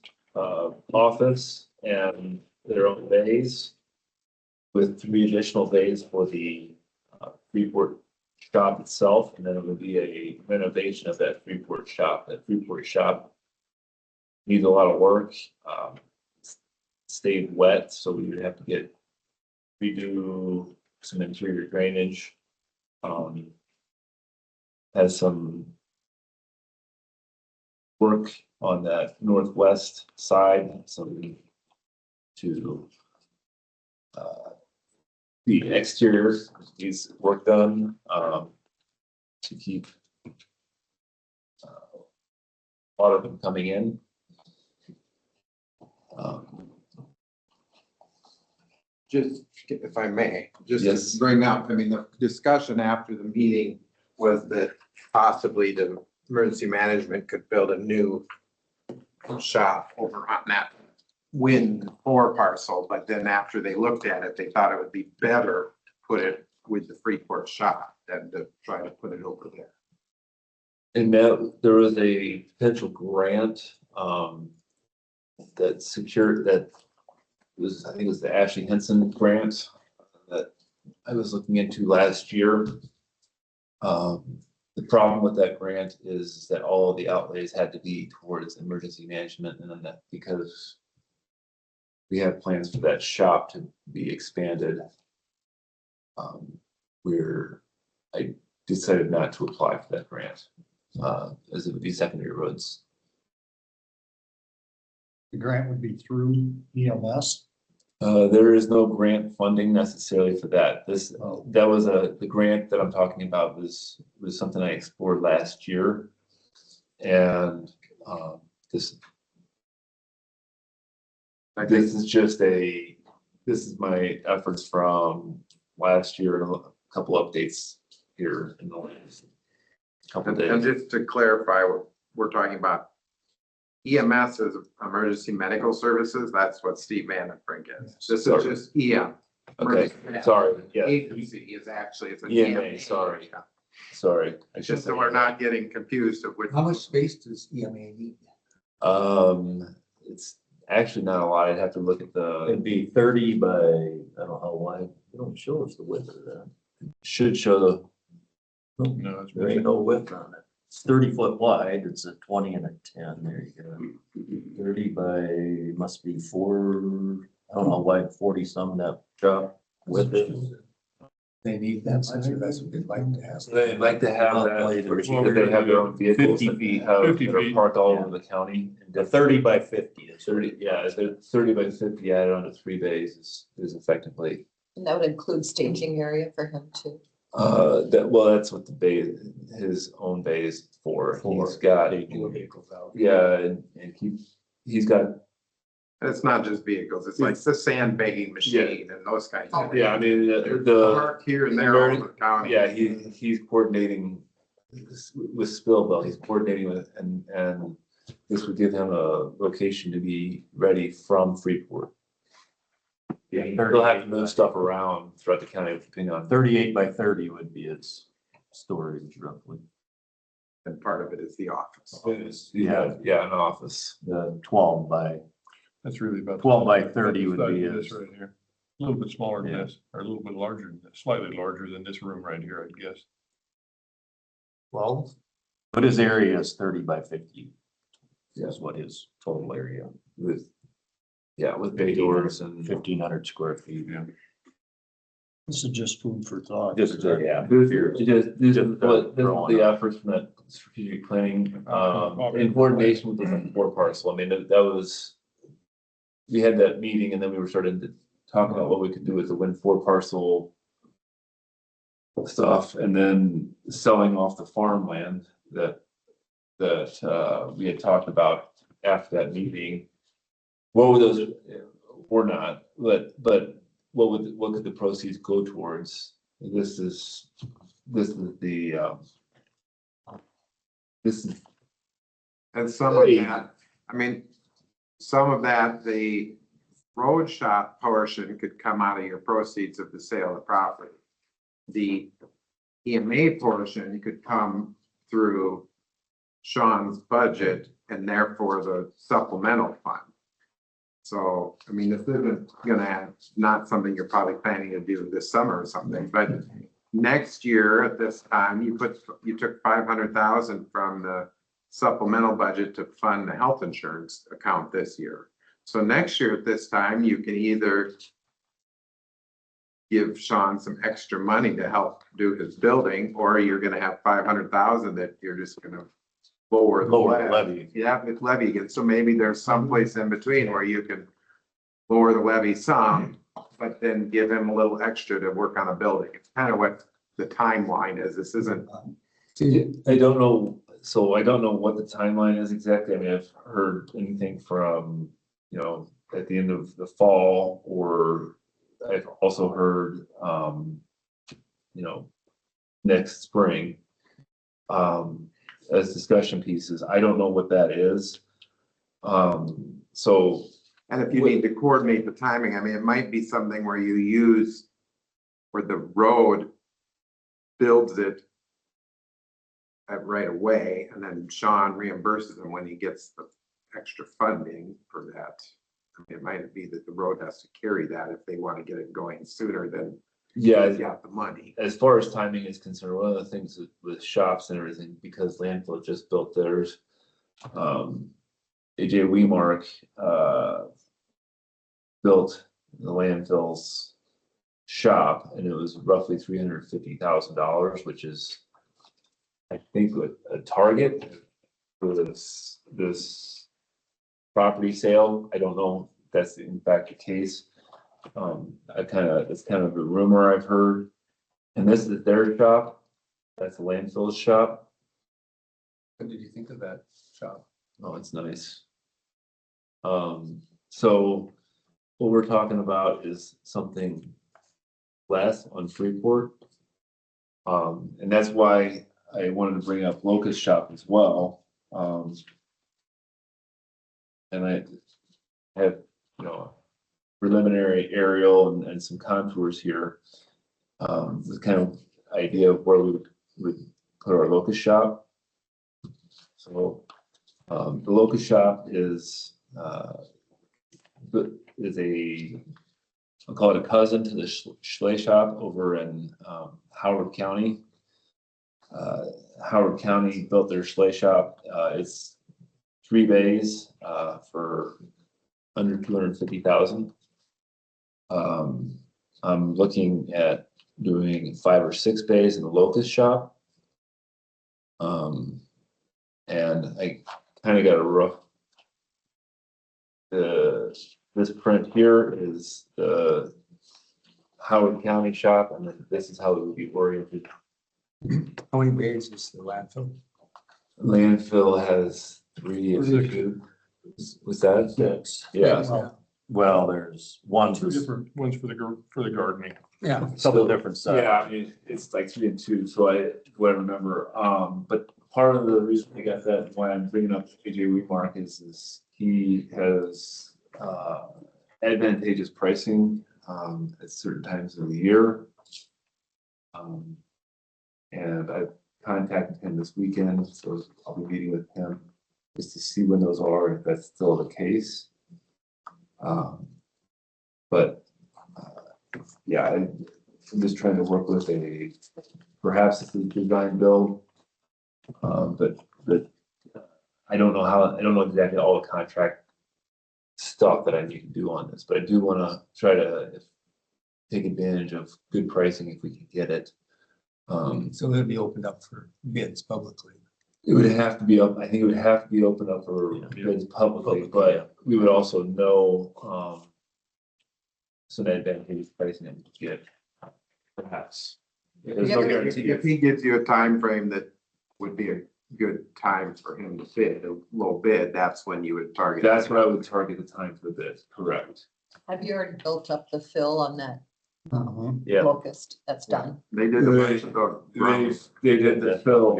office and their own bays, with 3 additional bays for the Freeport shop itself, and then it would be a renovation of that Freeport shop. That Freeport shop needs a lot of work. Stayed wet, so we would have to redo some interior drainage. Has some work on that northwest side, so we need to the exterior needs work done to keep water from coming in. Just, if I may, just Yes. to bring up, I mean, the discussion after the meeting was that possibly the emergency management could build a new shop over on that Win 4 parcel, but then after they looked at it, they thought it would be better to put it with the Freeport shop than to try to put it over there. And that there was a potential grant that secured that was, I think it was the Ashley Henson grant that I was looking into last year. The problem with that grant is that all of the outlays had to be towards emergency management, and then that because we have plans for that shop to be expanded. I decided not to apply for that grant, as it would be secondary roads. The grant would be through EMS. There is no grant funding necessarily for that. That was the grant that I'm talking about was something I explored last year. And this is my efforts from last year and a couple updates here in the last couple And days. just to clarify, we're talking about EMS is emergency medical services. That's what Steve Vandenbrink is. This is just EM. Okay, sorry, yeah, Agency is actually, it's an EMA, sorry. It's just so we're not getting confused of which. How much space does EMA need? It's actually not a lot. I'd have to look at the, It'd be 30 by, I don't know how wide, they don't show us the width of that. should show the, No, it's There ain't no width on it. It's 30 foot wide, it's a 20 and a 10, there you go. 30 by, must be 4, I don't know how wide, 40 some that drop with it. They need that much, or that's what they'd like to have. they'd like to have that, Well, because they have their own vehicles 50 that feet. have, 50 that are feet. parked all over the county. The 30 by 50 is 30, yeah, the 30 by 50 added onto 3 bays is effectively, And that would include staging area for him too. that's what the bay, his own bay is for. He's got, yeah, and he's got, It's not just vehicles, it's like the sandbagging machine and those kinds of. yeah, I mean, They're the. parked here and there all over the county. Yeah, he's coordinating with Spillville, he's coordinating with, and this would give him a location to be ready from Freeport. Yeah, he'll have to move stuff around throughout the county depending on. 38 by 30 would be its storage roughly. and part of it is the office. Yeah, an office. The 12 by, That's really about. 12 by 30 would be This his. right here. A little bit smaller than Yeah. this, or a little bit larger, than this, slightly larger than this room right here, I'd guess. Well, But his area is 30 by 50. Is what his total area, With, yeah, with bay doors and. 1,500 square feet. Yeah. This is just food for thought. Just, yeah. This is Just, what, this is throwing the out. efforts from that strategic planning, in coordination with the Frankville parcel. I mean, that was. We had that meeting and then we were starting to talk about what we could do with the Win4 parcel. Stuff, and then selling off the farmland that we had talked about after that meeting. What were those, or not, but what could the proceeds go towards? This is the, this is, And some of that, I mean, some of that, the road shop portion could come out of your proceeds of the sale of property. The EMA portion could come through Sean's budget and therefore the supplemental fund. So, I mean, this isn't gonna have, not something you're probably planning to do this summer or something, but next year at this time, you took 500,000 from the supplemental budget to fund the health insurance account this year. So next year at this time, you can either give Sean some extra money to help do his building, or you're gonna have 500,000 that you're just gonna lower the levy. Yeah, it's levy again. So maybe there's some place in between where you can lower the levy some, but then give him a little extra to work on a building. It's kind of what the timeline is. This isn't. I don't know, so I don't know what the timeline is exactly. I mean, I've heard anything from, at the end of the fall, or I've also heard, next spring. As discussion pieces. I don't know what that is. So. And if you need to coordinate the timing, I mean, it might be something where you use, where the road builds it right away, and then Sean reimburses him when he gets the extra funding for that. I mean, it might be that the road has to carry that if they want to get it going sooner than. Yeah, Got the money. as far as timing is concerned, one of the things with shops and everything, because landfill just built theirs. AJ Wemark, built the landfill's shop, and it was roughly $350,000, which is, I think, a target for this property sale. I don't know if that's in fact the case. It's kind of a rumor I've heard. And this is their shop. That's the landfill's shop. what did you think of that shop? Oh, it's nice. So what we're talking about is something less on Freeport. And that's why I wanted to bring up Locust shop as well. And I have, preliminary aerial and some contours here. The kind of idea of where we would put our Locust shop. So the Locust shop is I'll call it a cousin to the Schley shop over in Howard County. Howard County built their Schley shop. It's 3 bays for under 250,000. I'm looking at doing 5 or 6 bays in the Locust shop. And I kind of got a rough. This print here is the Howard County shop, and then this is how it would be oriented. How many bays is the landfill? Landfill has 3 if you do. Was that? 6. Yeah. Well, there's one, Two different ones for the gardening. Yeah. couple different sides. Yeah, I mean, it's like 3 and 2, so what I remember, but part of the reason I got that, why I'm bringing up AJ Wemark is he has, advantageous pricing, at certain times of the year. And contacted him this weekend, so I'll be meeting with him just to see when those are, if that's still the case. But, yeah, I'm just trying to work with perhaps it's a design build. But I don't know exactly all the contract stuff that I need to do on this, but I do wanna try to take advantage of good pricing if we can get it. So it'll be opened up for bids publicly. It would have to be up, I think it would have to be opened up for bids publicly, but we would also know, some advantageous pricing that we could get, perhaps. There's no guarantee. If he gives you a time frame that would be a good time for him to bid, a low bid, that's when you would target. That's when I would target the time for the bid, correct? Have you already built up the fill on that Yeah. Locust? That's done. They did a bunch of those. They did the fill,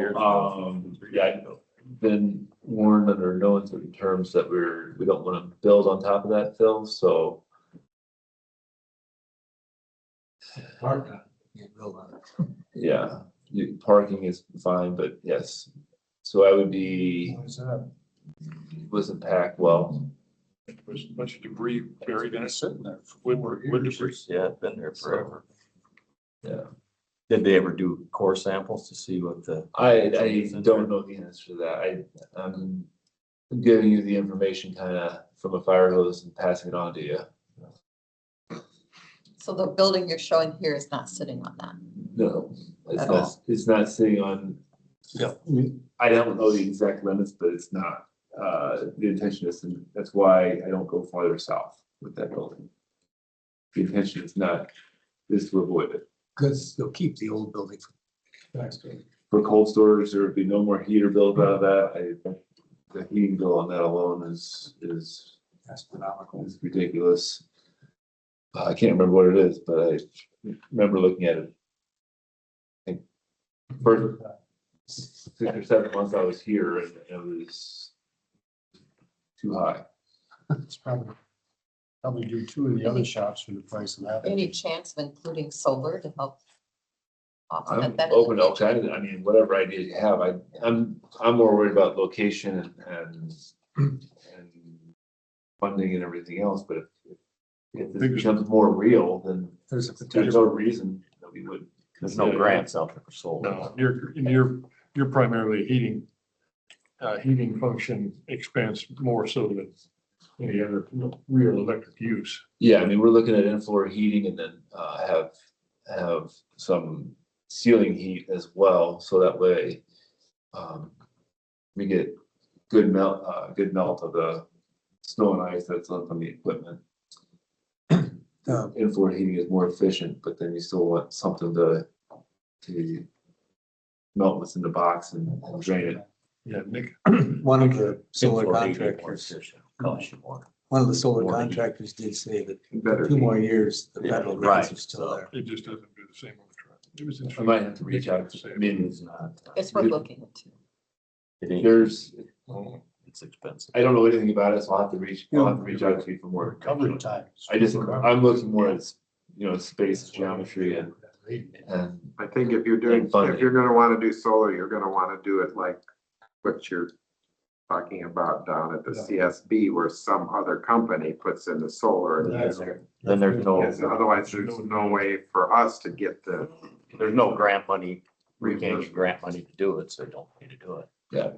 yeah, I've been warned under no uncertain terms that we don't wanna build on top of that fill, so. Yeah, parking is fine, but yes, so I would be, wasn't packed well. There's a bunch of debris buried in it. Sitting there. Wood debris. Yeah, it's been there forever. Yeah, Did they ever do core samples to see what the? I don't know the answer to that. I'm giving you the information kind of from a fire hose and passing it on to you. So the building you're showing here is not sitting on that. No, At all. it's not sitting on. Yeah. I don't know the exact limits, but it's not, the intention is, and that's why I don't go farther south with that building. The intention is to avoid it. Because they'll keep the old building. For cold storage, there would be no more heater built out of that. The heating bill on that alone is Astronomical. is ridiculous. I can't remember what it is, but I remember looking at it. I think first 6 or 7 months I was here and it was too high. It's probably do two of the other shops for the price of that. Any chance of including solar to help I'm offset that? open to all kinds I mean, whatever ideas you have. I'm more worried about location and funding and everything else, but if this becomes more real, then There's a there's potential. no reason that we would. There's no grants out there for solar. No, you're primarily heating function expense more so than any other real electric use. Yeah, I mean, we're looking at in-floor heating and then have some ceiling heat as well, so that way we get good melt of the snow and ice that's on from the equipment. In-floor heating is more efficient, but then you still want something to melt what's in the box and drain it. Yeah, Nick. One of the solar Inflow heating contractors, efficient, costs you more. one of the solar More heat. contractors did say that Better. 2 more years, the Yeah, federal right, grants are still so- there. It just doesn't do the same on the truck. It was I interesting. might have to reach out to, I mean, It's not. It's worth looking into. It ain't, there's, it's expensive. I don't know anything about it, so I'll have to reach out to you for more. Recovery times. I'm looking more at, space geometry and I think if you're funding. if you're gonna wanna do solar, you're gonna wanna do it like what you're talking about down at the CSB where some other company puts in the solar. And Then there's no, because otherwise there's no way for us to get there's no grant money, we can't get grant money to do it, so don't pay to do it. Yeah.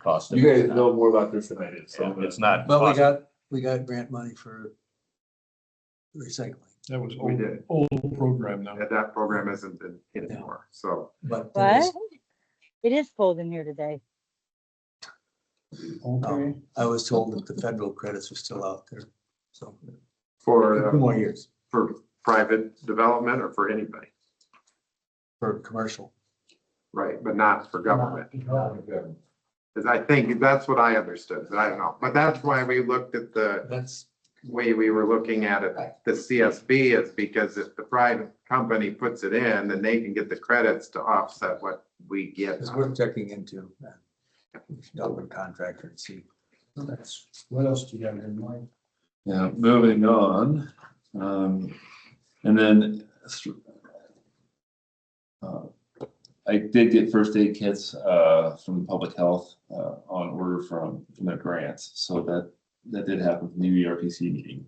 Cost. You guys know more about this than I do, so. It's not. But we got grant money for recycling, That was We did. old program now. that program isn't in anymore, so. but. What? It is cold in here today. Okay. I was told that the federal credits are still out there, so 2 For, more years for private development or for anybody, for commercial. right, but not for government. Cause I think that's what I understood, but I don't know, but that's why we looked at the That's, way we were looking at it, the CSB is because if the private company puts it in, then they can get the credits to offset what we get. it's worth checking into. Government contractor and see. That's, what else do you have in mind? Yeah, moving on, and then I did get first aid kits, from public health, on order from their grants, so that did happen from the ERPC meeting.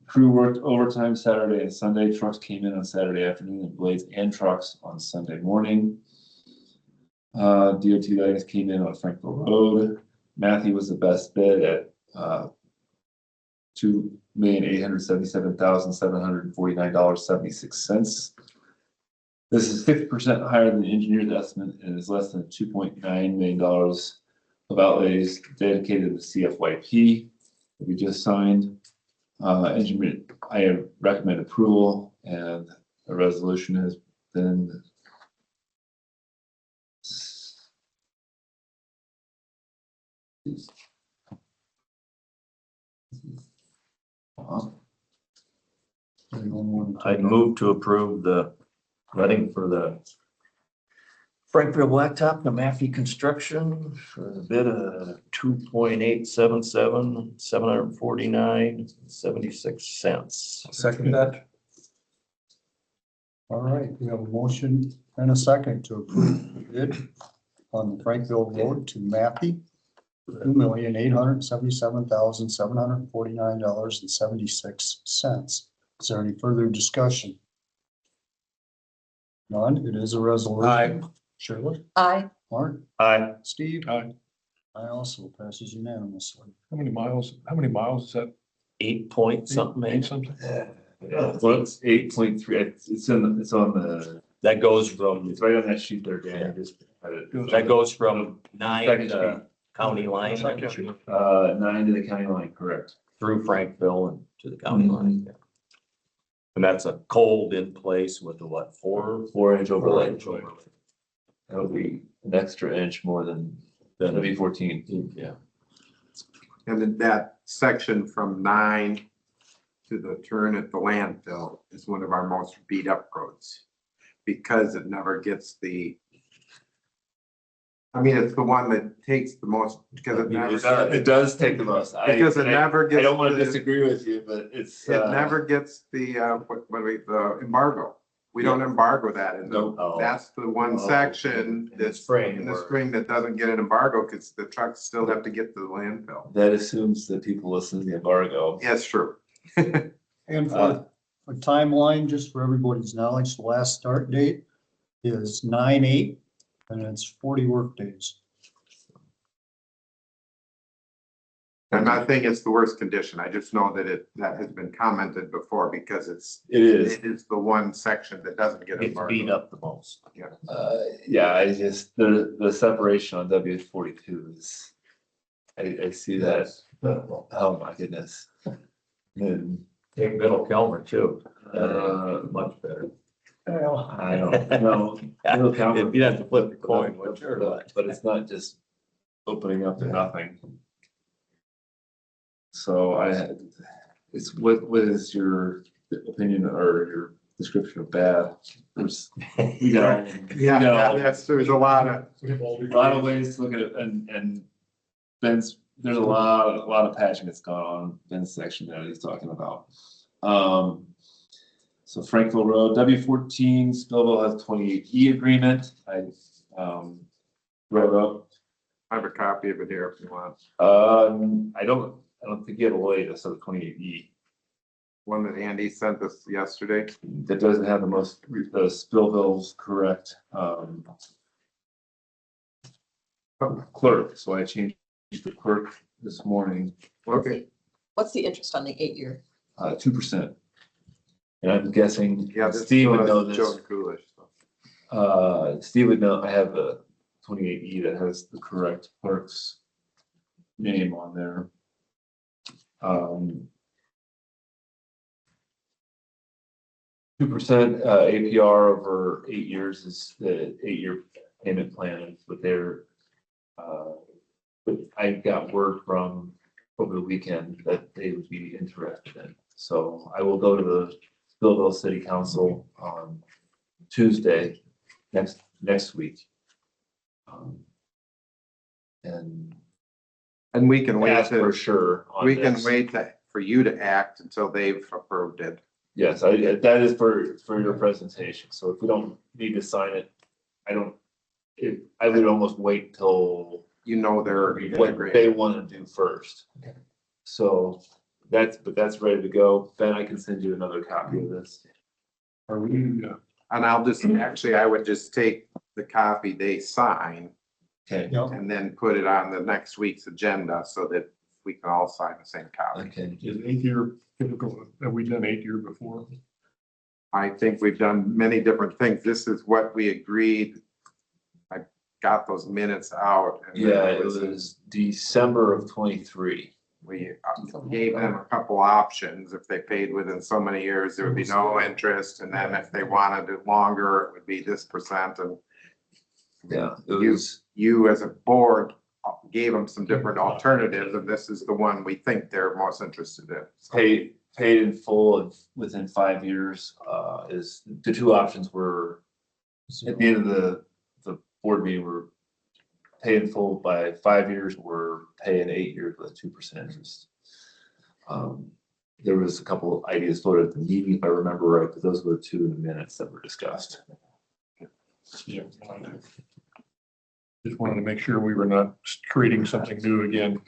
Crew worked overtime Saturday and Sunday. Trucks came in on Saturday afternoon, and blades and trucks on Sunday morning. DOT guys came in on Frankville Road. Matthew was the best bid at $2,877,749.76. This is 50% higher than the engineer's estimate and is less than $2.9 million of outlays dedicated to the CFYP that we just signed. Engineer, I recommend approval, and a resolution has been I'd move to approve the letting for the Frankville Blacktop to Maffey Construction for the bid of $2,877,749.76. Second that. All right, we have a motion and a second to approve the bid on the Frankville Road to Mappy. $2,877,749.76. Is there any further discussion? None, it is a resolution. Aye. Shirley? Aye. Mark? Aye. Steve? Aye. I also passes unanimously. How many miles is that? 8 point something, Eight maybe. something? well, it's 8.3. It's on the. That goes from, It's right on that sheet there, Dan. I just had it. that goes from 9 Second to county line Second. 9 to the county line, correct? through Frankville and to the county line. Yeah. And that's a cold in place with a what, 4-inch overlay. 4-inch overlay. That'll be an extra inch more than W14. Yeah. And then that section from 9 to the turn at the landfill is one of our most beat up roads. Because it never gets the. I mean, it's the one that takes the most, because it never. It does take the most. Because it never gets. I don't want to the- disagree with you, but it's. It never gets the, the embargo. We don't embargo that, and Nope. that's the one Oh. section In the that's spring in the where- spring that doesn't get an embargo, because the trucks still have to get to the landfill. That assumes that people listen to the embargo. Yes, true. And for a timeline, just for everybody's knowledge, the last start date is 9/8, and it's 40 work days. I'm not saying it's the worst condition. I just know that that has been commented before, because It is. it is the one section that doesn't get It's beat embargoed. up the most. Yeah, I just, the separation on W42 is, I see that. Oh, my goodness. And, Take Middle Kelmer too. much better. I don't know. Middle Calvert- If you have to flip the coin, what's your lot? But it's not just opening up to nothing. So it's, what is your opinion or your description of bad? There's, There's a lot of. a lot of ways to look at it, and Ben's, there's a lot of patching that's gone on Ben's section that he's talking about. So Frankville Road, W14, Spillville has 28E agreement. I wrote up. I have a copy of it here if you want. I don't think you have a latest of the 28E. One that Andy sent us yesterday. That doesn't have the Spillville's correct clerk, so I changed the clerk this morning, Okay. What's the interest on the 8-year? 2%. And I'm guessing Yeah, this Steve would know Joe this. Coolish. Steve would know, I have a 28E that has the correct clerk's name on there. 2% APR over 8 years is the 8-year payment plan, but but I got word from over the weekend that they would be interested in. So I will go to the Spillville City Council on Tuesday next week. And And we can wait ask for to, sure on we can this. wait for you to act until they've approved it. Yes, that is for your presentation, so if we don't need to sign it, I would almost wait till You know, they're what integrated. they want to do first. So that's ready to go. Ben, I can send you another copy of this. Are we, And I'll just, actually, I would just take the copy they sign Okay, and then put it on the next week's agenda so that we can all sign the same copy. okay. is 8-year typical? Have we done 8-year before? I think we've done many different things. This is what we agreed. I got those minutes out. And then Yeah, it was December of 23. We gave them a couple options. If they paid within so many years, there would be no interest. And then if they wanted it longer, it would be this percent. And Yeah, it was, you as a board gave them some different alternatives, and this is the one we think they're most interested in. So paid in full and within 5 years, is, the two options were, at the end of the board meeting, were pay in full by 5 years, or pay in 8 years with a 2% interest. There was a couple of ideas floated at the meeting, if I remember right, but those were the two in the minutes that were discussed. Yeah. Just wanted to make sure we were not creating something new again.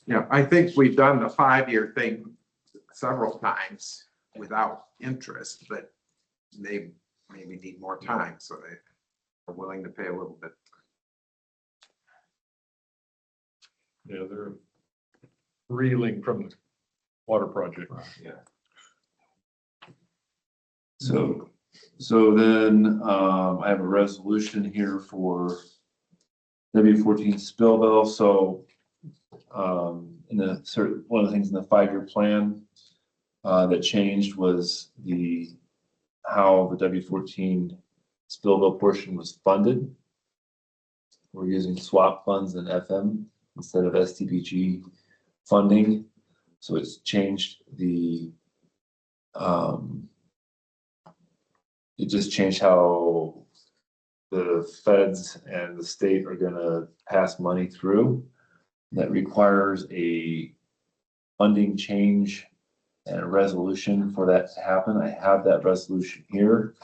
Yeah, I think we've done the 5-year thing several times without interest, but they maybe need more time, so they are willing to pay a little bit. Yeah, they're reeling from the water project. So then, I have a resolution here for W40 Spillville, so, in the certain, one of the things in the 5-year plan, that changed was how the W14 Spillville portion was funded. We're using swap funds and FM instead of STBG funding, so it's changed it just changed how the feds and the state are gonna pass money through. That requires a funding change and a resolution for that to happen. I have that resolution here.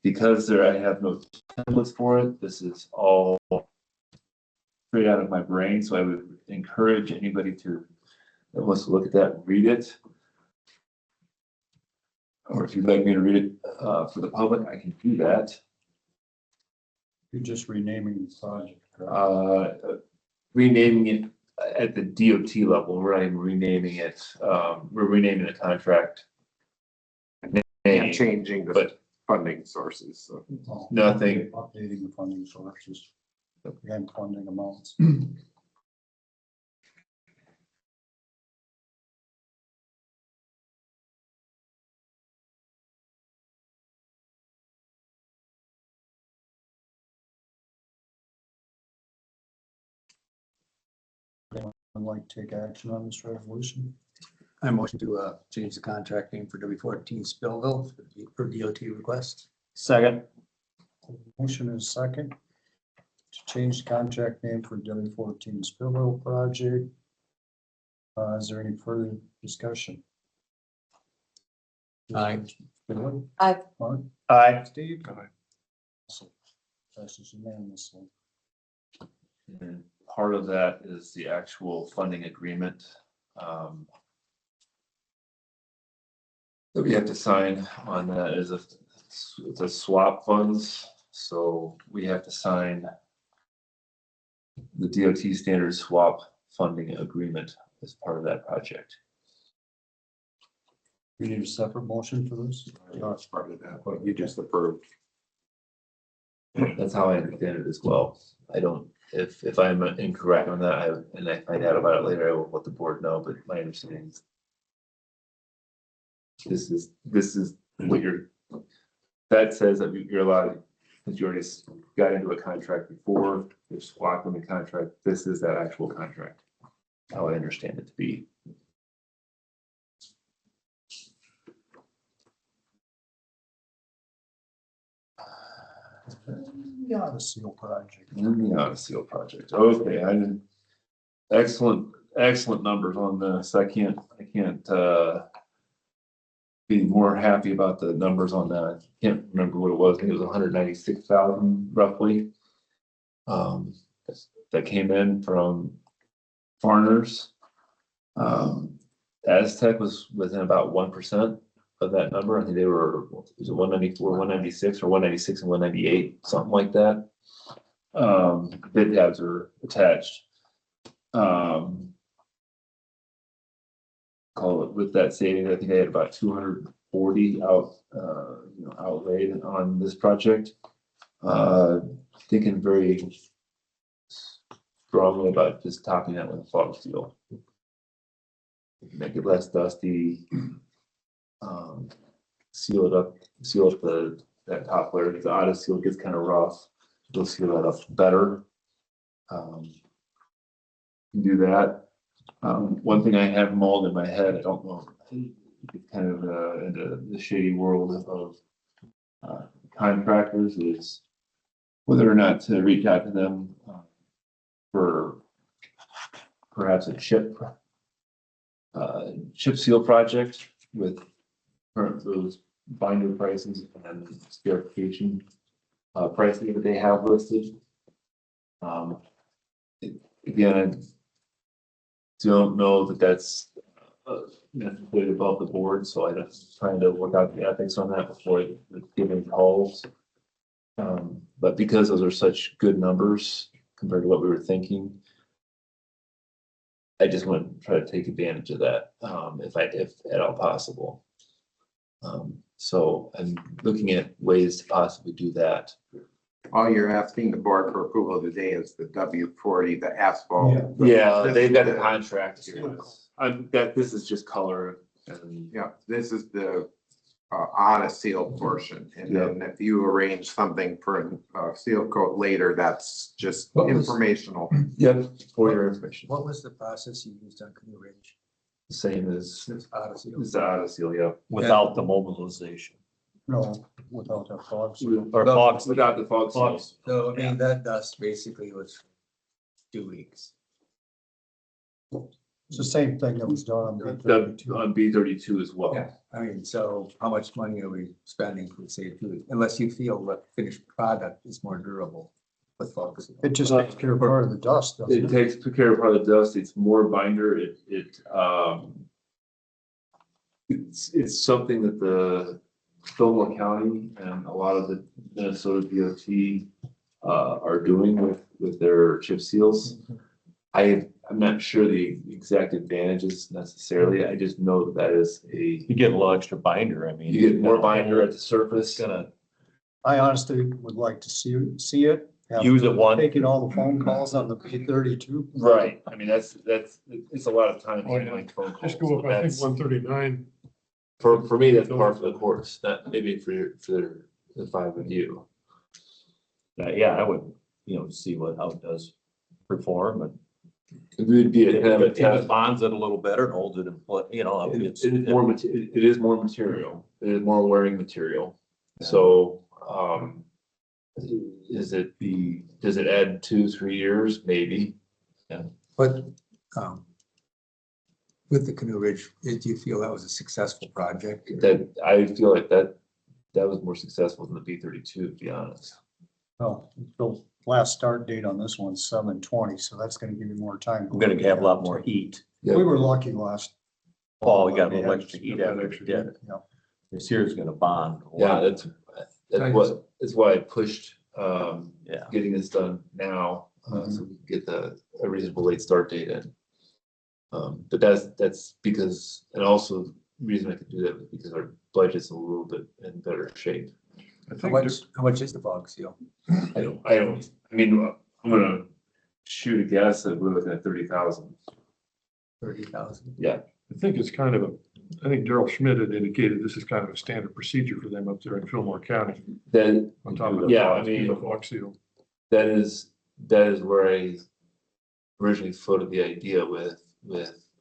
Because I have no templates for it, this is all straight out of my brain, so I would encourage anybody that wants to look at that, read it. Or if you'd like me to read it for the public, I can do that. You're just renaming the project, correct? Renaming it at the DOT level, we're not even renaming it, we're renaming the contract. And name, changing the But funding sources, so. Oh, nothing. Updating the funding sources and funding amounts. I'd like to take action on this resolution. I motion to change the contract name for W14 Spillville for DOT request. Second. Motion is second to change the contract name for W14 Spillville project. Is there any further discussion? Aye. Billy? Aye. Mark? Aye. Steve? Aye. Passes unanimously. And part of that is the actual funding agreement. That we have to sign on that is it's a swap funds, so we have to sign the DOT standard swap funding agreement as part of that project. We need a separate motion for this? That's part of that, what you just approved. That's how I understand it as well. I don't, if I'm incorrect on that, and I find out about it later, I will let the board know, but my understanding is this is what that says that you're allowed, because you already got into a contract before, you're swapping the contract, this is that actual contract, how I understand it to be. Yeah, the seal project. Yeah, the seal project, okay, excellent numbers on this, I can't be more happy about the numbers on that. I can't remember what it was. I think it was 196,000 roughly. That came in from foreigners. Aztec was within about 1% of that number. I think they were, was it 194, 196 or 196 and 198, something like that. Bid tabs are attached. Call it with that savings, I think I had about 240 outlaid on this project. Thinking very strongly about just topping that with a fog seal. Make it less dusty. Seal up that top layer. The auto seal gets kind of rough. We'll seal that up better. Do that. One thing I have mauled in my head, I don't know, it's kind of into the shady world of contractors, is whether or not to reach out to them for perhaps a chip seal project with those binder prices and verification pricing that they have listed. Again, I don't know that that's necessarily above the board, so I'm trying to work out the ethics on that before giving calls. But because those are such good numbers compared to what we were thinking, I just want to try to take advantage of that, if at all possible. So I'm looking at ways to possibly do that. All you're asking the board for approval today is the W40, the asphalt. Yeah, they've got the contract here. This is just color and. Yeah, this is the auto seal portion, and then if you arrange something for a seal coat later, that's just informational. Yep, for your information. What was the process you used on Kueny Ridge? The same as It's auto seal. the auto seal, yeah. Without the mobilization. No, without that fog seal. Or fogs. Without the fog seals. So, I mean, that dust basically was 2 weeks. It's the same thing that was done on On B32 as well. Yeah, I mean, so how much money are we spending for, say, 2 weeks? Unless you feel that finished product is more durable with fog seal. It just takes care of part of the dust, doesn't It it? takes care of part of the dust. It's more binder. It's something that the Spillville County and a lot of the Minnesota DOT are doing with their chip seals. I'm not sure the exact advantages necessarily. I just know that is You get a little extra binder, I mean. you get more binder at the surface. It's gonna I honestly would like to see it. Have use it one. Taking all the phone calls on the P32. Right. I mean, it's a lot of time handling phone calls. Just go up, I think, That's- 139. For me, that's part of the course, not maybe for the five of you. Yeah, I would, see how it does perform and It would be a kind of a if it test. bonds it a little better and holds it in place, It is more material. It is more wearing material. So, does it add 2-3 years? Maybe. But, with the Kueny Ridge, do you feel that was a successful project? That, I feel like that was more successful than the B32, to be honest. Oh, the last start date on this one's 7/20, so that's gonna give you more time. we're gonna have a lot more heat. We were lucky last. Oh, we got a little extra heat after we did it. Yeah. This year's gonna bond. a Yeah, lot. that's why I pushed, Yeah. getting this done now, so we can get a reasonable late start date in. But that's because, and also the reason I could do that was because our budget's a little bit in better shape. How much is the fog seal? I mean, I'm gonna shoot a guess that we're looking at 30,000. 30,000. Yeah. I think it's kind of I think Daryl Schmidt had indicated this is kind of a standard procedure for them up there in Fillmore County. Then, On top of the yeah, I fog- mean, the fog seal. that is where I originally floated the idea with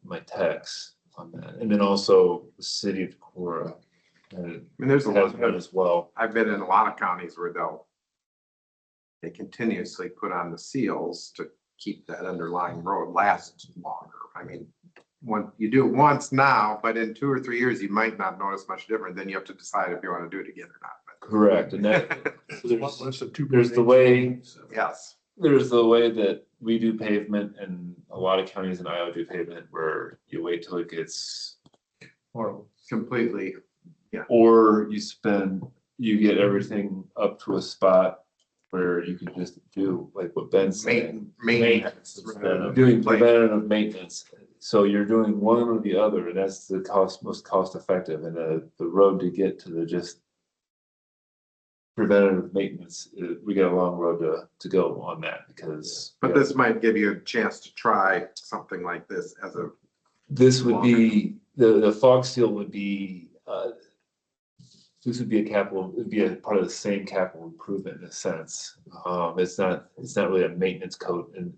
my techs on that. And then also the city of Decorah. I mean, there's a Has lot one as well. I've been in a lot of counties where they continuously put on the seals to keep that underlying road last longer. I mean, you do it once now, but in 2 or 3 years, you might not notice much different. Then you have to decide if you want to do it again or not. Correct, and that, Less than 2.8. there's the way, Yes, there's the way that we do pavement and a lot of counties in Iowa do pavement where you wait till it gets horrible. completely. Or you get everything up to a spot where you can just do like what Ben's saying. Maintenance. Doing preventative maintenance. So you're doing one or the other, and that's the most cost effective. And the road to get to the just preventative maintenance, we got a long road to go on that because. But this might give you a chance to try something like this as a. This would be, the fog seal would be, this would be it'd be a part of the same capital improvement in a sense. It's not really a maintenance coat, and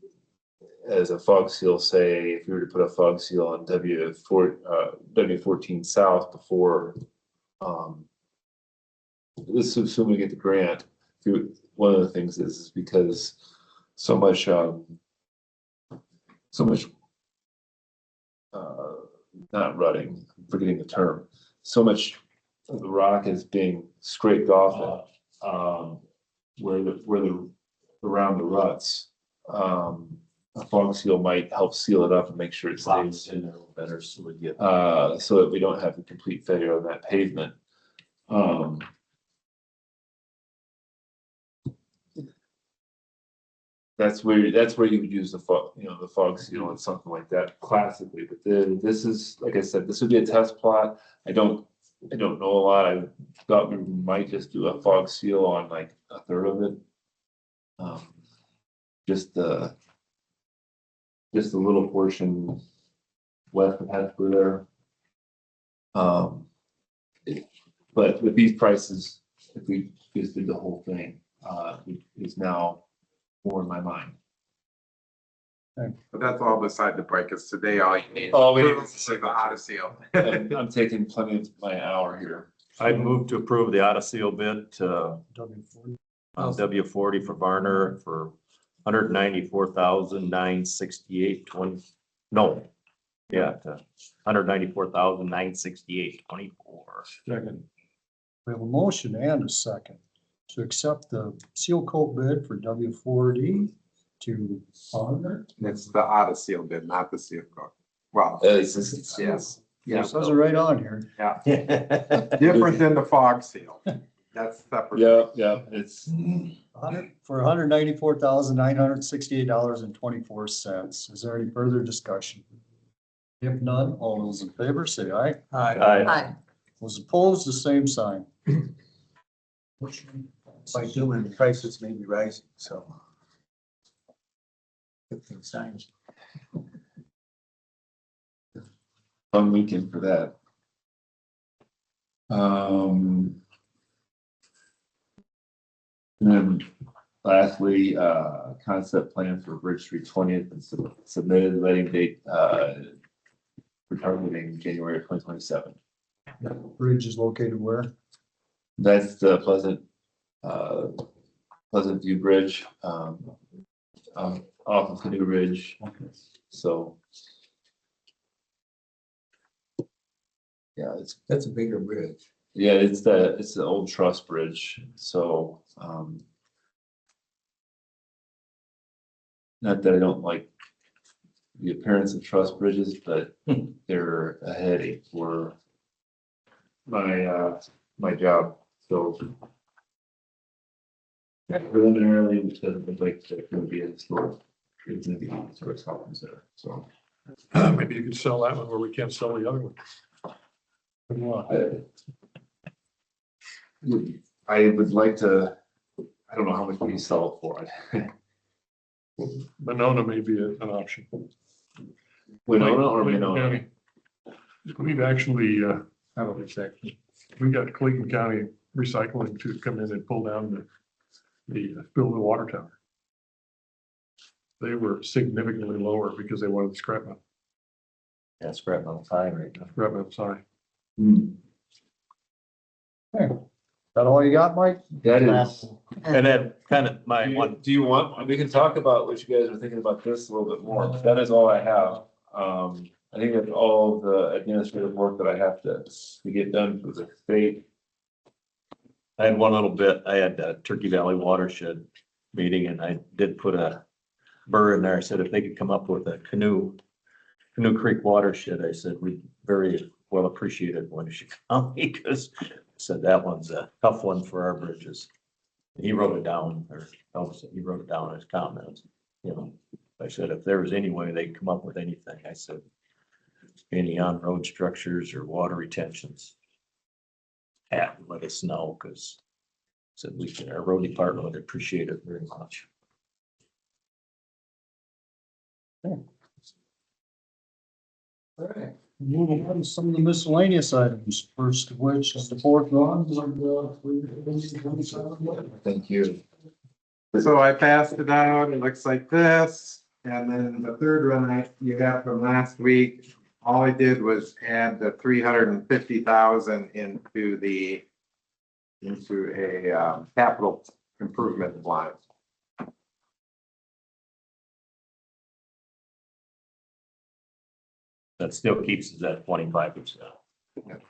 as a fog seal, say, if you were to put a fog seal on W14 South before, this is assuming we get the grant. One of the things is because so much, not rutting, I'm forgetting the term, so much of the rock is being scraped off around the ruts. A fog seal might help seal it up and make sure it stays in there a little better, so that we don't have a complete failure on that pavement. That's where you would use the fog seal and something like that classically. But then this is, like I said, this would be a test plot. I don't know a lot. I thought we might just do a fog seal on like a third of it. Just the little portion west of Hattiesburg there. But with these prices, if we just did the whole thing, is now more in my mind. But that's all beside the point, because today all you need. All we need is the auto seal. I'm taking plenty of my hour here. I'd move to approve the auto seal bid to W40 for Varner for $194,968.20. No. Yeah, to $194,968.24. Second. We have a motion and a second to accept the seal coat bid for W40 to honor. It's the auto seal bid, not the seal coat. Well, Yes. Yeah, it says it right on here. yeah. Different than the fog seal. That's separate. Yeah, it's For $194,968.24. Is there any further discussion? If none, all those in favor say aye. Aye. Those opposed, the same sign. By doing prices may be rising, so. Good thing signs. fun weekend for that. And then lastly, concept plan for Bridge Street 20th and submitted, letting date for targeting January of 2027. Bridge is located where? That's the Pleasant View Bridge, off of Canoe Ridge. So. Yeah, That's a bigger bridge. yeah, it's the old truss bridge, so, not that I don't like the appearance of truss bridges, but they're a headache for my job, so. Preliminarily, which doesn't look like there's gonna be a historic, it's gonna be historic problems there, so. Maybe you could sell that one where we can't sell the other one. Good luck. I would like to, I don't know how much we sell it for. Monona may be an option. Winona or Clayton Winona? County. We've actually, we got Clayton County Recycling to come in and pull down the Spillville water tower. They were significantly lower because they wanted the scrap metal. Yeah, scrap metal time right now. Scrap metal, sorry. That all you got, Mike? That is. And then kind of my one, Do you want, we can talk about what you guys are thinking about this a little bit more, but that is all I have. I I think that's all the administrative work that I have to get done for the state. I had one little bit, I had a Turkey Valley watershed meeting and I did put a burr in there. I said if they could come up with a Canoe Creek watershed, I said, we very well appreciate it when she come because I said that one's a tough one for our bridges. He wrote it down, or he wrote it down in his comments, you know. I said, if there was any way they'd come up with anything, I said, any on-road structures or water retentions, let us know, because said we can, our road department would appreciate it very much. All right, moving on to some of the miscellaneous items, first of which is the fourth one. Thank you. So I passed it out, it looks like this, and then the third run you got from last week, all I did was add the 350,000 into a capital improvement line. That still keeps us at 25%.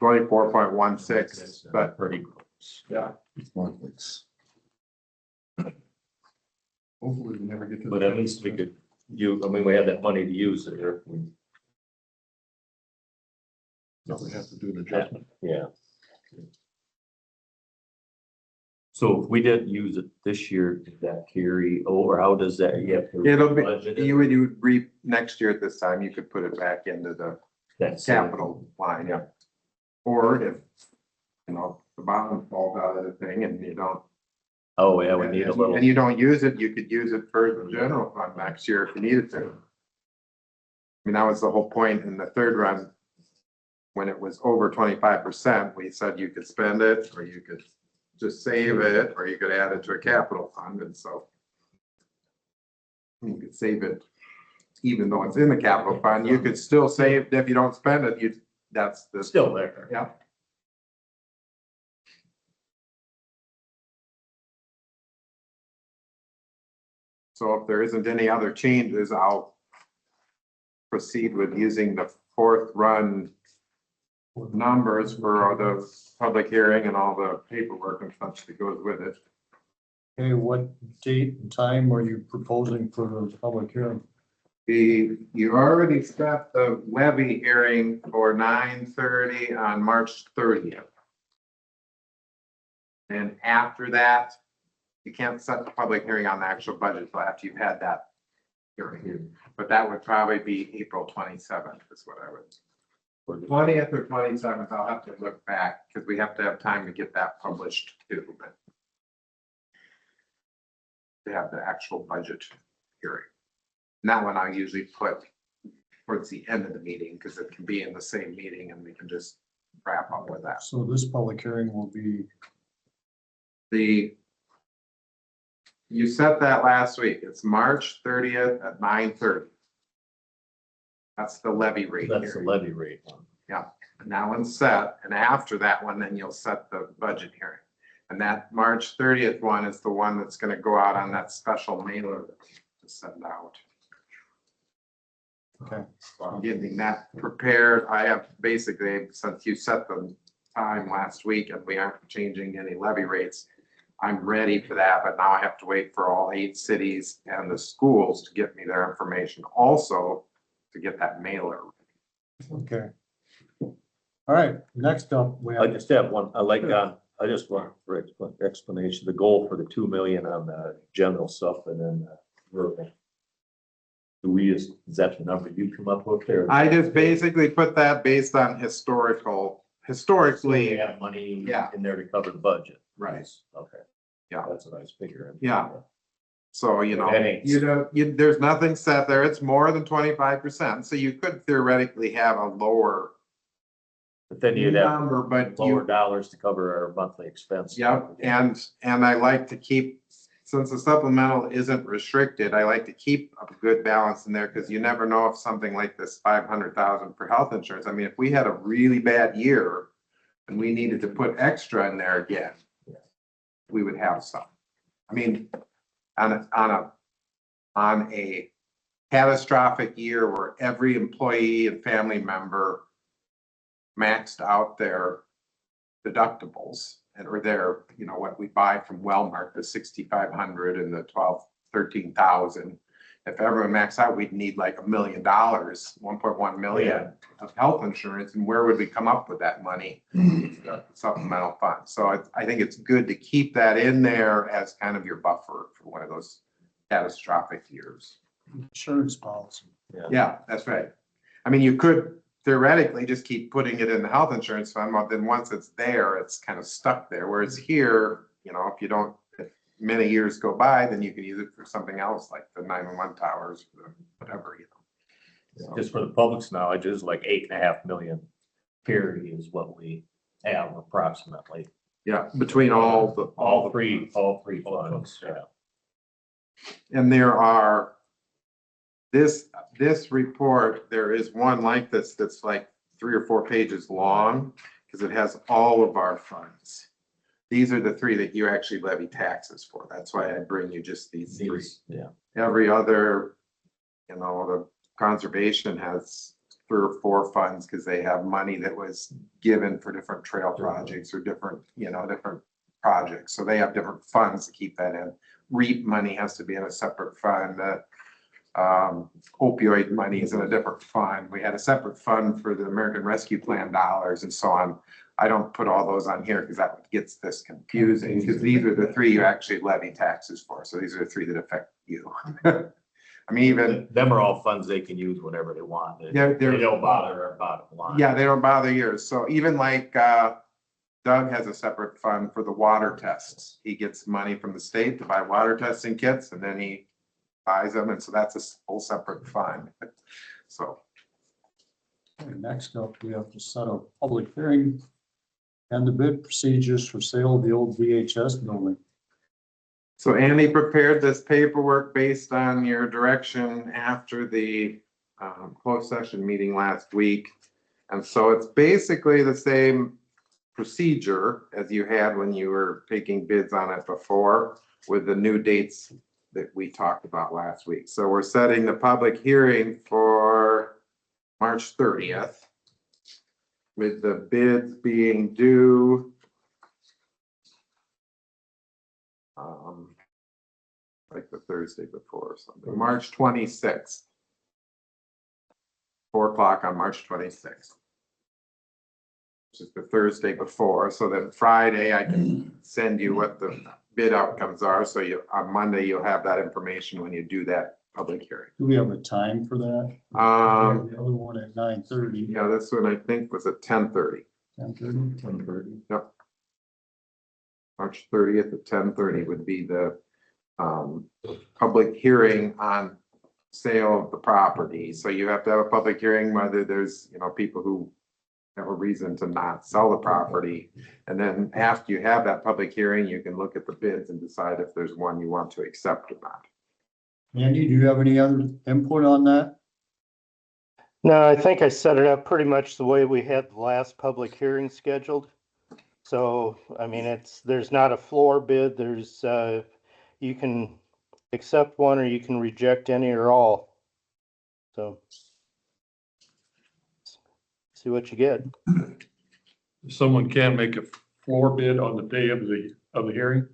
24.16, but Pretty close. yeah. Hopefully we never get to. But at least we could, we have that money to use there. If we have to do an adjustment. Yeah. So if we didn't use it this year, did that carry over? How does that? It'll be, you would reap next year at this time, you could put it back into the capital line, yeah. Or if, you know, the bottom falls out of the thing and you don't. Oh, yeah, we need a little. And you don't use it, you could use it for the general fund next year if you needed to. I mean, that was the whole point in the third run. When it was over 25%, we said you could spend it, or you could just save it, or you could add it to a capital fund, and so you could save it, even though it's in the capital fund, you could still save, if you don't spend it, that's the. Still there. Yeah. So if there isn't any other changes, I'll proceed with using the fourth run numbers for the public hearing and all the paperwork and such that goes with it. Okay, what date and time are you proposing for the public hearing? You already set the levy hearing for 9:30 on March 30th. And after that, you can't set the public hearing on the actual budget until after you've had that hearing. But that would probably be April 27th is what I would. For 20th or 27th, I'll have to look back because we have to have time to get that published too. But to have the actual budget hearing. And that one I usually put towards the end of the meeting because it can be in the same meeting and we can just wrap up with that. So this public hearing will be. You set that last week. It's March 30th at 9:30. That's the levy rate. That's the levy rate one. Yeah, and that one's set, and after that one, then you'll set the budget hearing. And that March 30th one is the one that's gonna go out on that special mailer to send out. Okay. So I'm getting that prepared. I have basically, since you set the time last week and we aren't changing any levy rates, I'm ready for that, but now I have to wait for all 8 cities and the schools to get me their information. Also, to get that mailer. Okay. All right, next up, we I have, just have one, I just want for explanation, the goal for the 2 million on the general stuff and then rural. Do we is that the number you come up with there? I just basically put that based on historically, We have money Yeah. in there to cover the budget. right, Okay. Yeah. That's what I was figuring. yeah. So, you know, That ain't- there's nothing set there. It's more than 25%. So you could theoretically have a lower But then you'd have number, but lower you, dollars to cover our monthly expense. yep. And I like to keep, since the supplemental isn't restricted, I like to keep a good balance in there because you never know if something like this 500,000 for health insurance. I mean, if we had a really bad year and we needed to put extra in there again, we would have some. I mean, on a catastrophic year where every employee and family member maxed out their deductibles and or their, you know, what we buy from Wellmark, the 6,500 and the 13,000. If everyone maxed out, we'd need like $1 million, 1.1 million of health insurance. And where would we come up with that money? Supplemental fund. So I think it's good to keep that in there as kind of your buffer for one of those catastrophic years. Insurance policy. Yeah, that's right. I mean, you could theoretically just keep putting it in the health insurance fund, but then once it's there, it's kind of stuck there. Whereas here, you know, if many years go by, then you can use it for something else, like the 911 towers, or whatever, you know. So, Just for the public's knowledge, it's like 8.5 million period is what we have approximately. yeah, between all Three funds, yeah. And there are, this report, there is one like this that's like 3 or 4 pages long because it has all of our funds. These are the 3 that you actually levy taxes for. That's why I bring you just these 3. Yeah. Every other, you know, the conservation has 3 or 4 funds because they have money that was given for different trail projects or different, you know, different projects. So they have different funds to keep that in. REAP money has to be in a separate fund. Opioid money is in a different fund. We had a separate fund for the American Rescue Plan dollars and so on. I don't put all those on here because that gets this confusing because these are the 3 you actually levy taxes for. So these are the 3 that affect you. I mean, even them are all funds they can use whenever they want. They they're don't bother our bottom line. yeah, they don't bother yours. So even like Doug has a separate fund for the water tests. He gets money from the state to buy water testing kits and then he buys them. And so that's a whole separate fund. So. Okay, next up, we have to set a public hearing and the bid procedures for sale of the old VHS building. So Andy prepared this paperwork based on your direction after the closed session meeting last week. And so it's basically the same procedure as you had when you were taking bids on it before with the new dates that we talked about last week. So we're setting the public hearing for March 30th with the bids being due like the Thursday before or something, March 26th, 4 o'clock on March 26th. Which is the Thursday before, so then Friday I can send you what the bid outcomes are, so you, on Monday, you'll have that information when you do that public hearing. Do we have a time for that? The other one at 9:30. Yeah, this one I think was at 10:30. 10:30. 10:30. Yep. March 30th at 10:30 would be the public hearing on sale of the property. So you have to have a public hearing whether there's, you know, people who have a reason to not sell the property. And then after you have that public hearing, you can look at the bids and decide if there's one you want to accept or not. Andy, do you have any other input on that? No, I think I set it up pretty much the way we had the last public hearing scheduled. So, I mean, there's not a floor bid. There's, you can accept one or you can reject any or all. So see what you get. Someone can make a floor bid on the day of the hearing.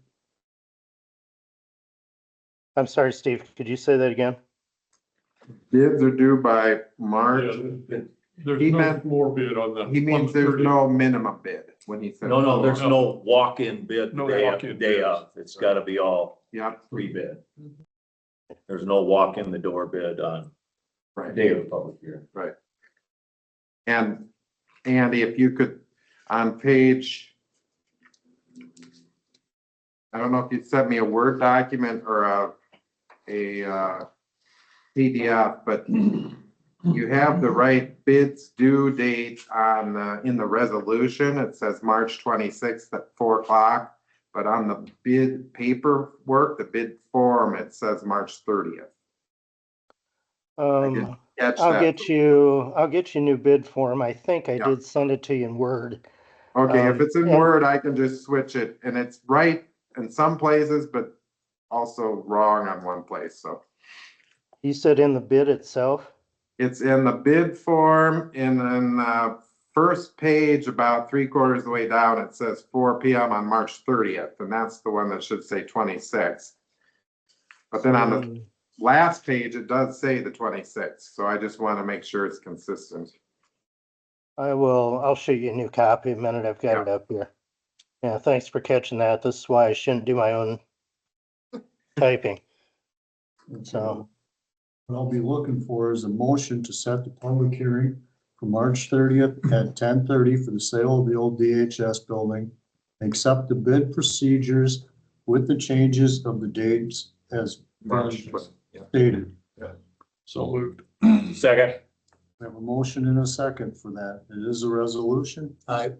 I'm sorry, Steve, could you say that again? Bids are due by March. There's He no meant- floor bid on the. He means there's no minimum bid when he says. No, there's no walk-in bid the No day walk-in day bids. of. It's gotta be all Yeah, pre-bid. There's no walk in the door bid on right. day of the public hearing. Right. And Andy, if you could, on page, I don't know if you'd sent me a Word document or a PDF, but you have the right bids due date on in the resolution. It says March 26th at 4 o'clock, but on the bid paperwork, the bid form, it says March 30th. Catch I'll that. get you new bid form. I think I Yeah. did send it to you in Word. Okay, if it's in and- Word, I can just switch it, and it's right in some places, but also wrong on one place, so. You said in the bid itself? It's in the bid form and then first page, about 3/4 of the way down, it says 4 p.m. on March 30th, and that's the one that should say 26. But then on the last page, it does say the 26th, so I just want to make sure it's consistent. I'll shoot you a new copy the minute I've got it up here. Yeah, thanks for catching that. This is why I shouldn't do my own typing. So, what I'll be looking for is a motion to set the public hearing for March 30th at 10:30 for the sale of the old DHS building. Accept the bid procedures with the changes of the dates as March stated. So moved. Second. We have a motion and a second for that. It is a resolution. Aye.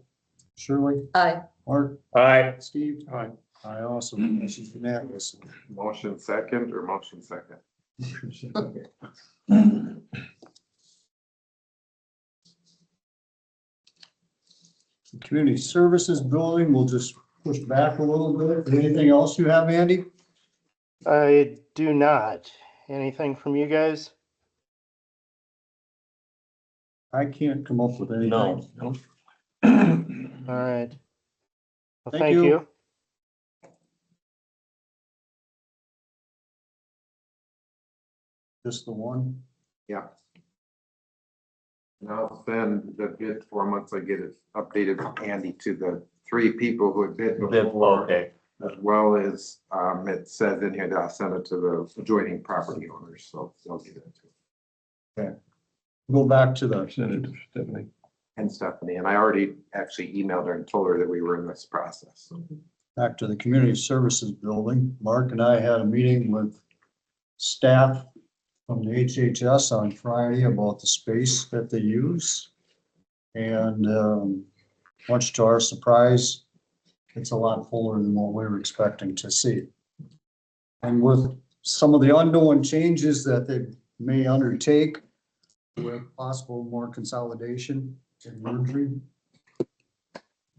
Shirley, Aye. Mark, Aye. Steve. Aye. Aye also. This is unanimous. Motion second or motion second? The Community Services Building, we'll just push back a little bit. Anything else you have, Andy? I do not. Anything from you guys? I can't come up with anything. No. All right. Well, Thank thank you. you. Just the one? Yeah. And I'll send the bid form once I get it updated, Andy, to the 3 people who had bid before. Okay. As well as, it says in here that I'll send it to the adjoining property owners, so they'll get it too. Go back to the, Send it to Stephanie. And Stephanie, and I already actually emailed her and told her that we were in this process. back to the Community Services Building. Mark and I had a meeting with staff from the HHS on Friday about the space that they use. And much to our surprise, it's a lot fuller than what we were expecting to see. And with some of the unknown changes that they may undertake, with possible more consolidation and merging,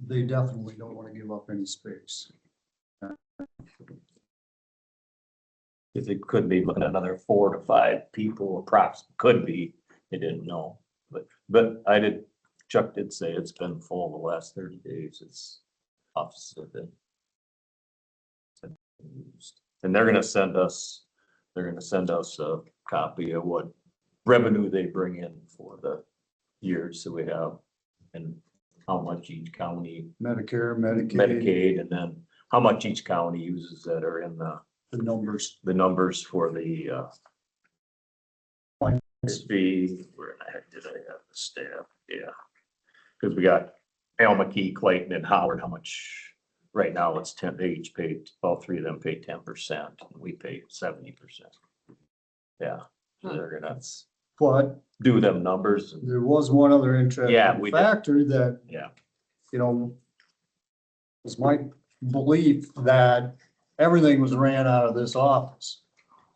they definitely don't want to give up any space. If it could be looking at another 4 to 5 people, approximately, could be, they didn't know. But Chuck did say it's been full the last 30 days. It's offices have been used. And they're gonna send us a copy of what revenue they bring in for the years that we have and how much each county, Medicare, Medicaid, Medicaid, and then how much each county uses that are in the numbers. for the fee. Where in the heck did I have the staff? Yeah. Cause we got Almaquee, Clayton and Howard, how much, right now it's 10, they each paid, all 3 of them pay 10% and we pay 70%. Yeah, so they're gonna But do them numbers. there was one other Yeah, interesting we did. factor that, Yeah. you know, was my belief that everything was ran out of this office.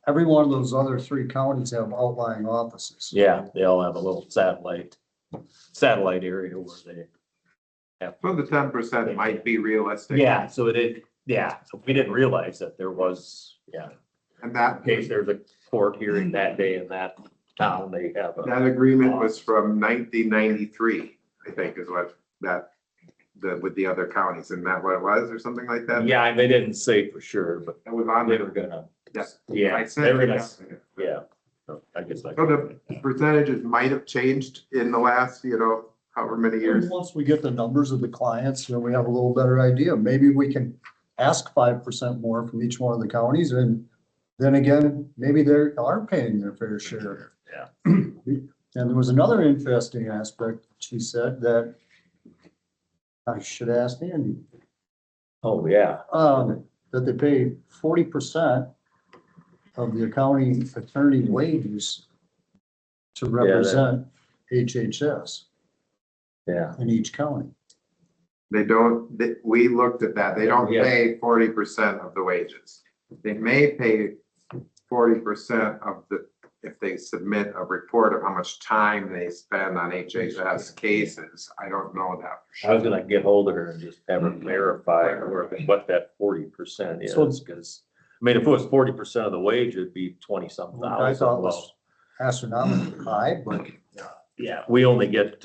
Every one of those other 3 counties have outlying offices. Yeah, they all have a little satellite area where they have. So the 10% might be realistic. Yeah, so so we didn't realize that there was, And that in case there's a court hearing that day in that town, they have a. that agreement was from 1993, I think is what with the other counties. Isn't that what it was or something like that? Yeah, and they didn't say for sure, but That was on they there. were gonna, Yes. yeah, I they sent were you gonna, that. yeah. So I guess I. So the percentages might have changed in the last, however many years. And once we get the numbers of the clients, then we have a little better idea. Maybe we can ask 5% more from each one of the counties, and then again, maybe they are paying their fair share. Yeah. And there was another interesting aspect, she said, that I should ask Andy, Oh, yeah. that they pay 40% of the county attorney wages to represent HHS Yeah. in each county. They don't, we looked at that. They don't Yeah. pay 40% of the wages. They may pay 40% of if they submit a report of how much time they spend on HHS cases. I don't know that for I was sure. gonna get hold of her and just have her verify what that 40% is, So- because mean, if it was 40% of the wage, it'd be 20-some Which I thousand. thought was astronomically high, but Yeah, we only get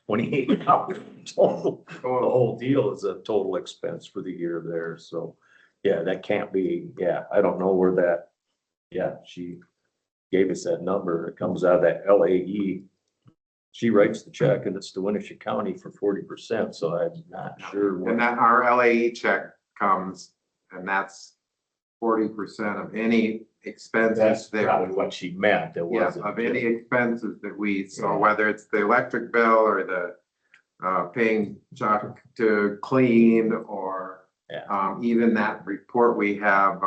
28 hours total. The whole deal is a total expense for the year there, so, yeah, that can't be, yeah, I don't know where that, yeah, she gave us that number, it comes out of that LAE. She writes the check and it's to Winneshiek County for 40%, so I'm not sure And what. that our LAE check comes, and that's 40% of any expenses That's that. probably what she meant, it Yeah, wasn't. of any just- expenses that we, so Yeah. whether it's the electric bill or the paying Chuck to clean or Yeah. even that report we have,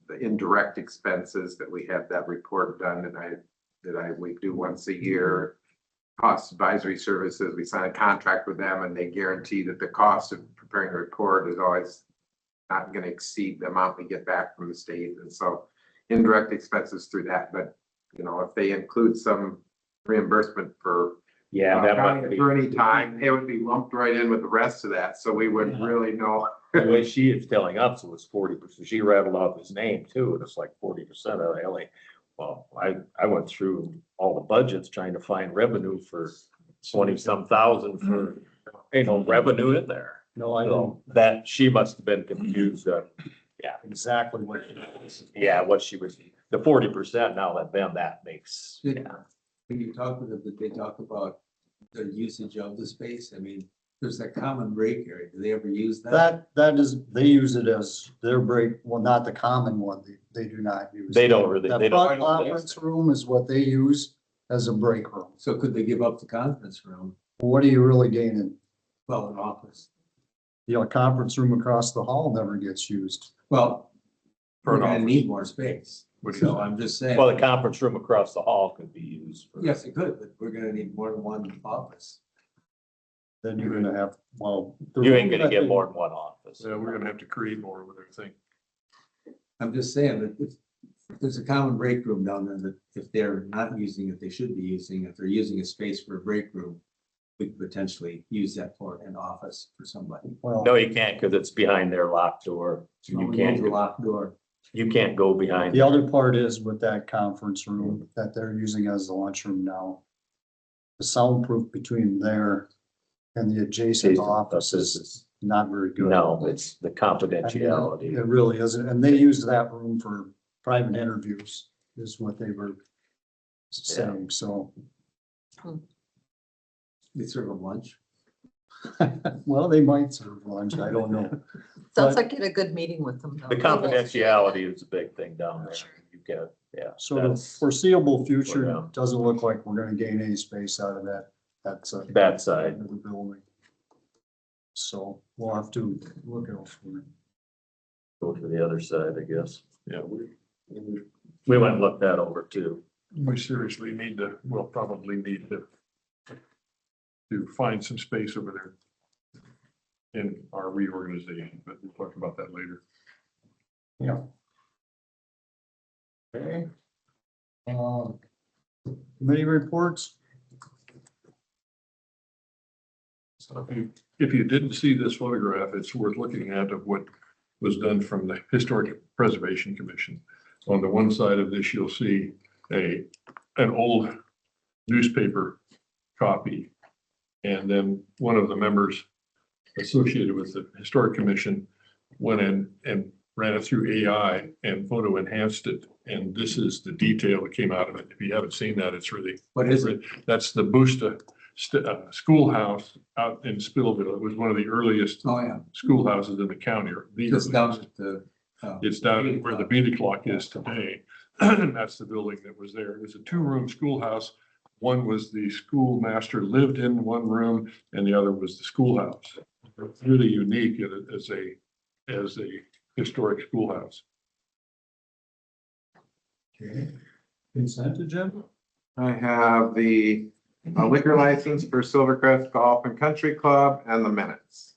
the indirect expenses that we have that report done that we do once a year. Cost advisory services, we sign a contract with them and they guarantee that the cost of preparing a report is always not gonna exceed the amount we get back from the state. And so indirect expenses through that, but you know, if they include some reimbursement for Yeah, that county might be. attorney time, it would be lumped right in with the rest of that, so we wouldn't really know. The way she is telling us it was 40%. She rattled off his name too, and it's like 40% of LA. Well, I went through all the budgets trying to find revenue for 20-some thousand for, revenue in there. no, I don't. So that, she must have been confused. Yeah, Exactly what it is. yeah, what she was, the 40% now that then that makes, Did- yeah. When you talk with them, did they talk about the usage of the space? I mean, there's that common break area. Do they ever use that? That is, they use it as their break, well, not the common one, they do not use. They don't really, That they front don't. conference room is what they use as a break room. So could they give up the conference room? What are you really gaining? Well, an office. You know, conference room across the hall never gets used. Well, For we're an gonna office. need more space. What do you So say? I'm just saying. Well, the conference room across the hall could be used. for- Yes, it could, but we're gonna need more than one office. Then you're gonna have, well. the You ain't room gonna that get they- more than one office. Yeah, we're gonna have to create more with everything. I'm just saying that if there's a common break room down there, that if they're not using it, they should be using, if they're using a space for a break room, we could potentially use that for an office for somebody. Well, No, you can't, cause it's behind their locked door. So You we can't, move the locked door. you can't go behind. the other part is with that conference room that they're using as the lunchroom now. The soundproof between there and the adjacent office is not very good. No, it's the I mean, confidentiality. It really isn't, and they use that room for private interviews, is what they were saying, so. They serve them lunch. Well, they might serve lunch, I don't know. Sounds But- like you had a good meeting with them. though. The confidentiality is a big thing down there. Sure. You get, yeah. So the that's- foreseeable future Yeah. doesn't look like we're gonna gain any space out of that, That side. of the building. So we'll have to look elsewhere. Go to the other side, I guess. Yeah, We went and looked that over too. we seriously need to, we'll probably need to find some space over there in our reorganization, but we'll talk about that later. Yeah. Okay. Committee reports? So if you didn't see this photograph, it's worth looking at of what was done from the Historic Preservation Commission. On the one side of this, you'll see an old newspaper copy. And then one of the members associated with the Historic Commission went in and ran it through AI and photo enhanced it. And this is the detail that came out of it. If you haven't seen that, it's really, What is it? that's the Boosta schoolhouse out in Spillville. It was one of the earliest Oh, yeah. schoolhouses in the county. Or the Just down earliest. at the. It's down where the beauty clock is today. And that's the building that was there. It was a two-room schoolhouse. One was the schoolmaster lived in one room and the other was the schoolhouse. It's really unique as a historic schoolhouse. Okay. Consent agenda? I have the liquor license for Silvercrest Golf and Country Club and the minutes.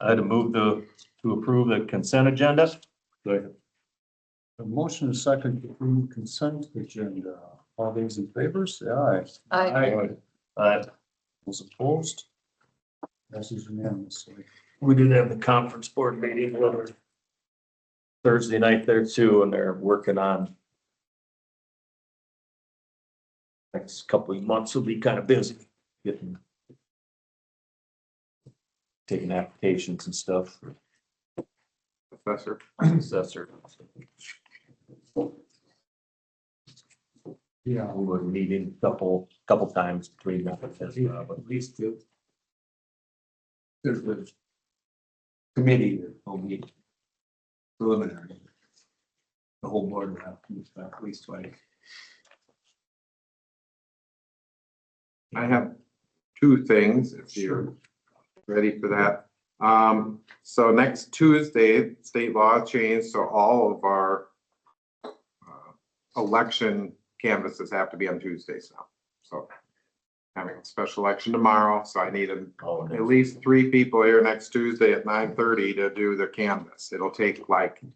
I'd move to approve the consent agenda. A motion is second to approve consent agenda. All those in favor, say aye. I, Those opposed? Passes unanimously. We did have the conference board meeting Thursday night there too, and they're working on. Next couple of months will be kind of busy taking applications and stuff. Professor. Assessor. Yeah. We were meeting couple times between them. At least two. There's the committee that will meet preliminary. The whole board will have to meet at least twice. I have two things, if you're ready for that. So next Tuesday, state law changed, so all of our election canvases have to be on Tuesdays now. So having a special election tomorrow, so I need at least 3 people here next Tuesday at 9:30 to do the canvass. It'll take like a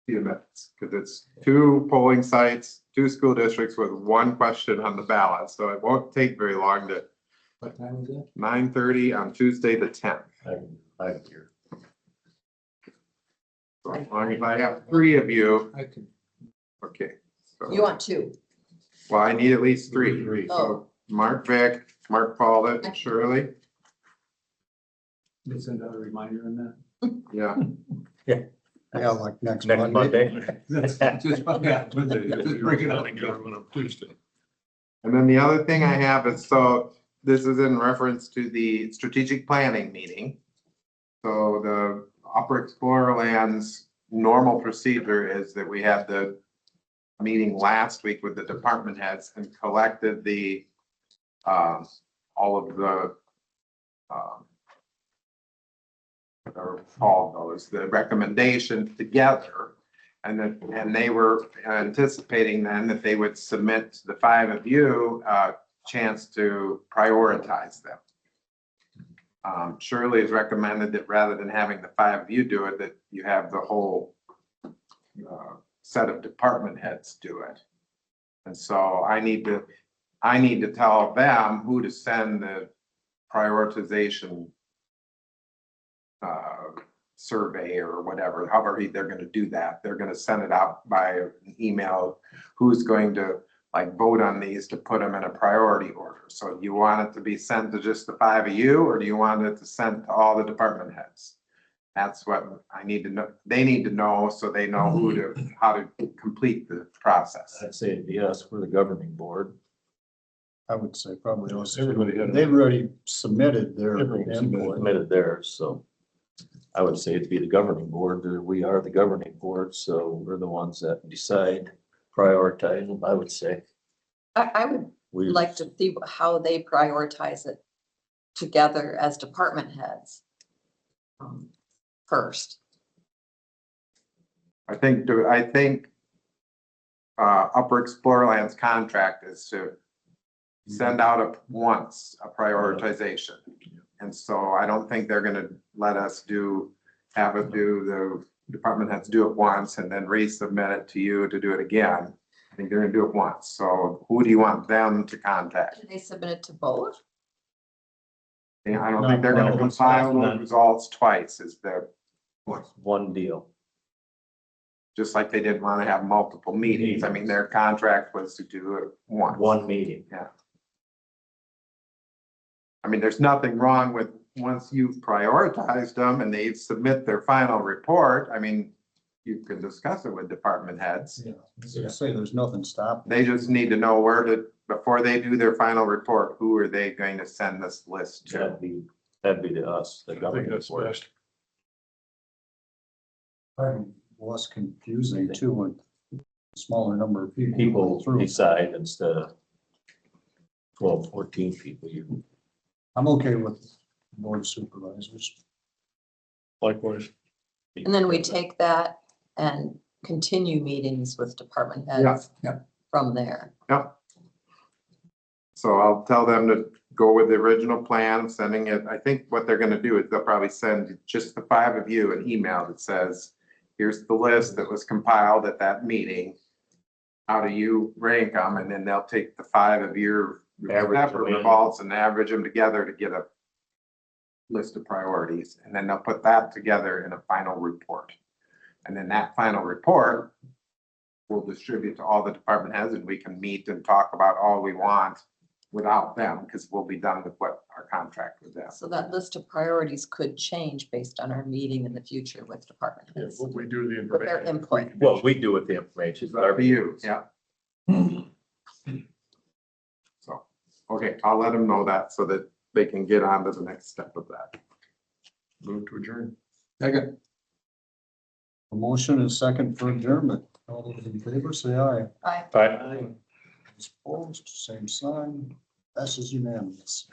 few minutes, because it's 2 polling sites, 2 school districts with 1 question on the ballot, so it won't take very long to. What time is it? 9:30 on Tuesday, the 10th. I'm here. So as long as I have 3 of you, I can. okay. So, You want 2? well, I need at least 3. Oh. So Mark Vick, Mark Paulette, and Shirley. Just send out a reminder on that. Yeah. Yeah, like next Next Monday. Monday. Just, yeah, just bring it up. Government on Tuesday. And then the other thing I have is, so this is in reference to the strategic planning meeting. So the Upper Explorer Lands normal procedure is that we had the meeting last week with the department heads and collected the all of the what are called those, the recommendations together. And they were anticipating then that they would submit to the 5 of you a chance to prioritize them. Shirley has recommended that rather than having the 5 of you do it, that you have the whole set of department heads do it. And so I need to tell them who to send the prioritization survey or whatever, however they're going to do that. They're going to send it out by an email, who's going to like vote on these to put them in a priority order. So do you want it to be sent to just the 5 of you, or do you want it to send to all the department heads? That's what I need to know. They need to know, so they know how to complete the process. I'd say it'd be us, we're the governing board. I would say probably those. Everybody had. They've already submitted their Everyone input. Submitted theirs, so I would say it'd be the governing board. We are the governing board, so we're the ones that decide, prioritize them, I would say. I would like to see how they prioritize it together as department heads first. I think Upper Explorer Lands contract is to send out once a prioritization. And so I don't think they're gonna let us have the department heads do it once and then resubmit it to you to do it again. I think they're gonna do it once. So who do you want them to contact? Can they submit it to both? Yeah, I don't think they're gonna compile the results twice, is the, One deal. just like they didn't want to have multiple meetings. I mean, their contract was to do it once. One meeting. Yeah. I mean, there's nothing wrong with, once you've prioritized them and they submit their final report, I mean, you can discuss it with department heads. Yeah, I was gonna say there's nothing stopping. They just need to know before they do their final report, who are they going to send this list to? That'd be to us, the I think governing that's board. best. Less confusing too, with smaller number of people. People going through. decide instead of 12, 14 people. I'm okay with board of supervisors. Likewise. And then we take that and continue meetings with department heads from there. Yep. So I'll tell them to go with the original plan, sending it. I think what they're gonna do is they'll probably send just the 5 of you an email that says, here's the list that was compiled at that meeting. How do you rank them? And then they'll take the 5 of your Average them in. results and average them together to get list of priorities, and then they'll put that together in a final report. And then that final report we'll distribute to all the department heads, and we can meet and talk about all we want without them, because we'll be done with what our contract with them. So that list of priorities could change based on our meeting in the future with department Yeah, heads. what we do the With their information. input. Well, we do with the information. It's up to you, yeah. So, okay, I'll let them know that so that they can get on to the next step of that. Move to adjourn. Second. A motion is second for adjournment. All those in favor, say aye. Aye. Aye. Those opposed, same sign. Passes unanimous.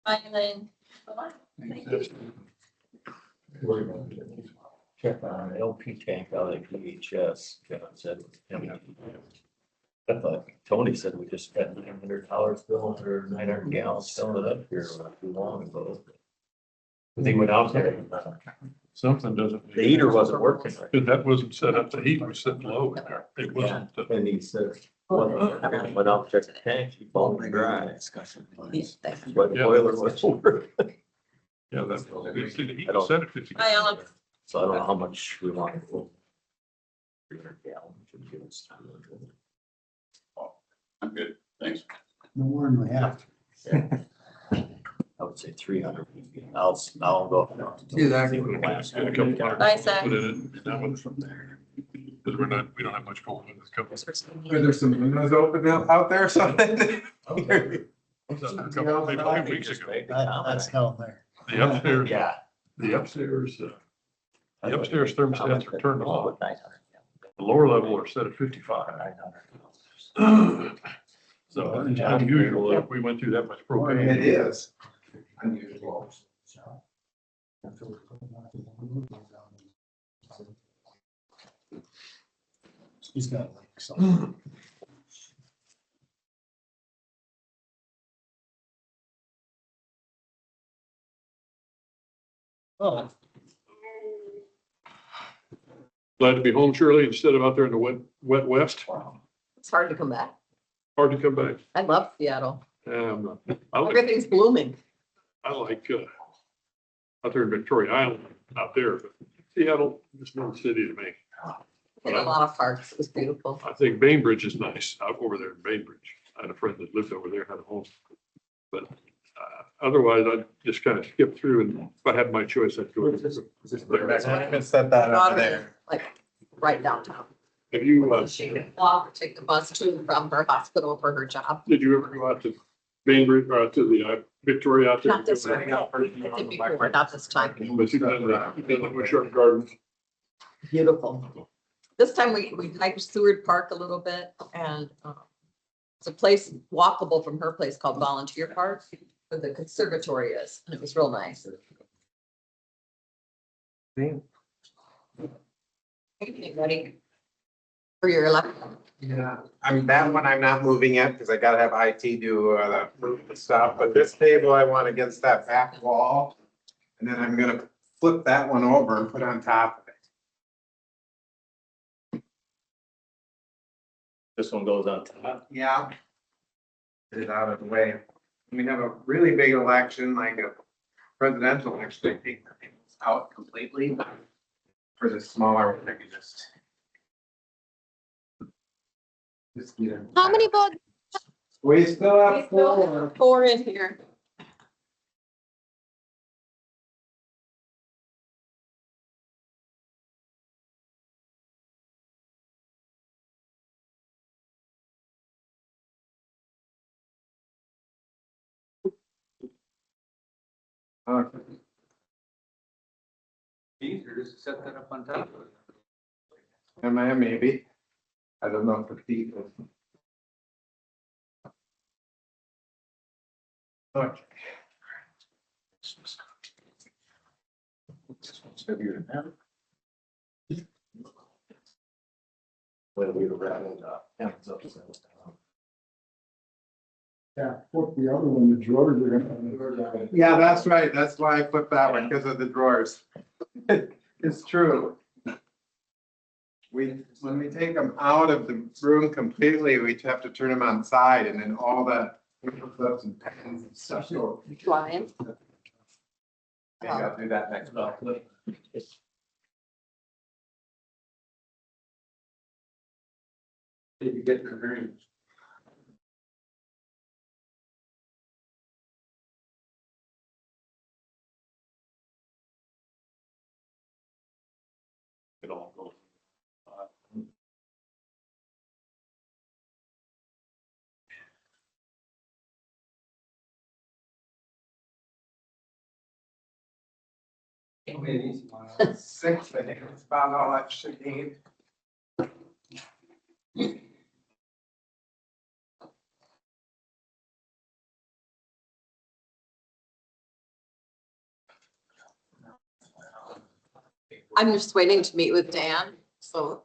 Bye, Elaine. Check on LP tank out at PHS. Kevin said. I thought Tony said we just spent $900 filling or 900 gallons filling it up here not too long ago. They went out there. Something doesn't. The heater wasn't working right. That wasn't set up. The heat was set low in there. It wasn't. And he said, went out, checked the tank, he foamed dry. Yes, thank you. But the boiler was over. Yeah, that's. He I don't- said it 50. Bye, Ellen. So I don't know how much we want. 300 gallons. Should give us 300. I'm good, thanks. No more than we have. I would say 300. I'll go. See that? See what the last Get a couple bucks, Bye, Zach. put it in, that one from there. Because we don't have much going with this couple. Are there some windows open out there or something? Maybe a few weeks ago. That's down there. The upstairs, Yeah. the upstairs thermostats are turned off. 900. The lower level are set at 55. So unusual if we went through that much propane. It is unusual. He's got like something. Oh, Glad to be home, Shirley, instead of out there in the wet west. It's hard to come back. Hard to come back. I love Seattle. I like, Everything's blooming. out there in Victoria Island, out there, but Seattle, just another city to me. In a lot of parks. It was beautiful. I think Bainbridge is nice, out over there in Bainbridge. I had a friend that lived over there, had a home. But otherwise, I'd just kind of skip through, and if I had my choice, I'd go. Set that up there. Like right downtown. Have you, She could walk or take the bus to and from her hospital for her job. did you ever go out to Bainbridge, or to the Victoria out there? Not this time. I did before, not this time. But you've done the Winneshiek Gardens. Beautiful. This time we hiked Seward Park a little bit, and it's a place walkable from her place called Volunteer Park, where the conservatory is, and it was real nice. Evening, ready for your election? Yeah, that one I'm not moving yet because I gotta have IT do the stuff, but this table I want against that back wall. And then I'm gonna flip that one over and put on top of it. This one goes on top. Yeah. Get it out of the way. We have a really big election, like a presidential election, I think it's out completely. For the smaller one, I could just get it. How many votes? We still We have still four. have 4 in here. Easier just to set that up on top of it. Maybe. I don't know if the feet. Okay. Well, we were rattled up. yeah, flip the other one, the drawers are gonna. Yeah, that's right. That's why I flipped that one because of the drawers. It's true. when we take them out of the room completely, we have to turn them on side and then all the clips and pens and stuff. So Flying. maybe I'll do that next month. Did you get your hearing? It all goes. Six, I think it's about all I should need. I'm just waiting to meet with Dan, so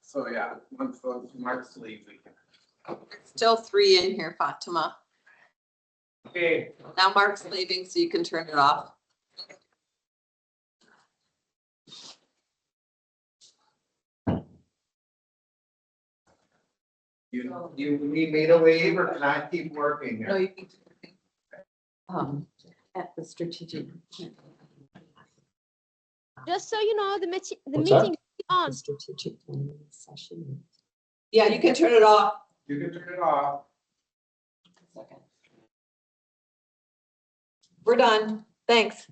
So yeah, once those marks leave, we can. still 3 in here, Fatima. Okay. Now Mark's leaving, so you can turn it off. You need me to leave or can I keep working No, here? you can. At the strategic. Just so you know, the What's that? meeting is on. Strategic planning session. Yeah, you can turn it off. You can turn it off. Second. We're done. Thanks.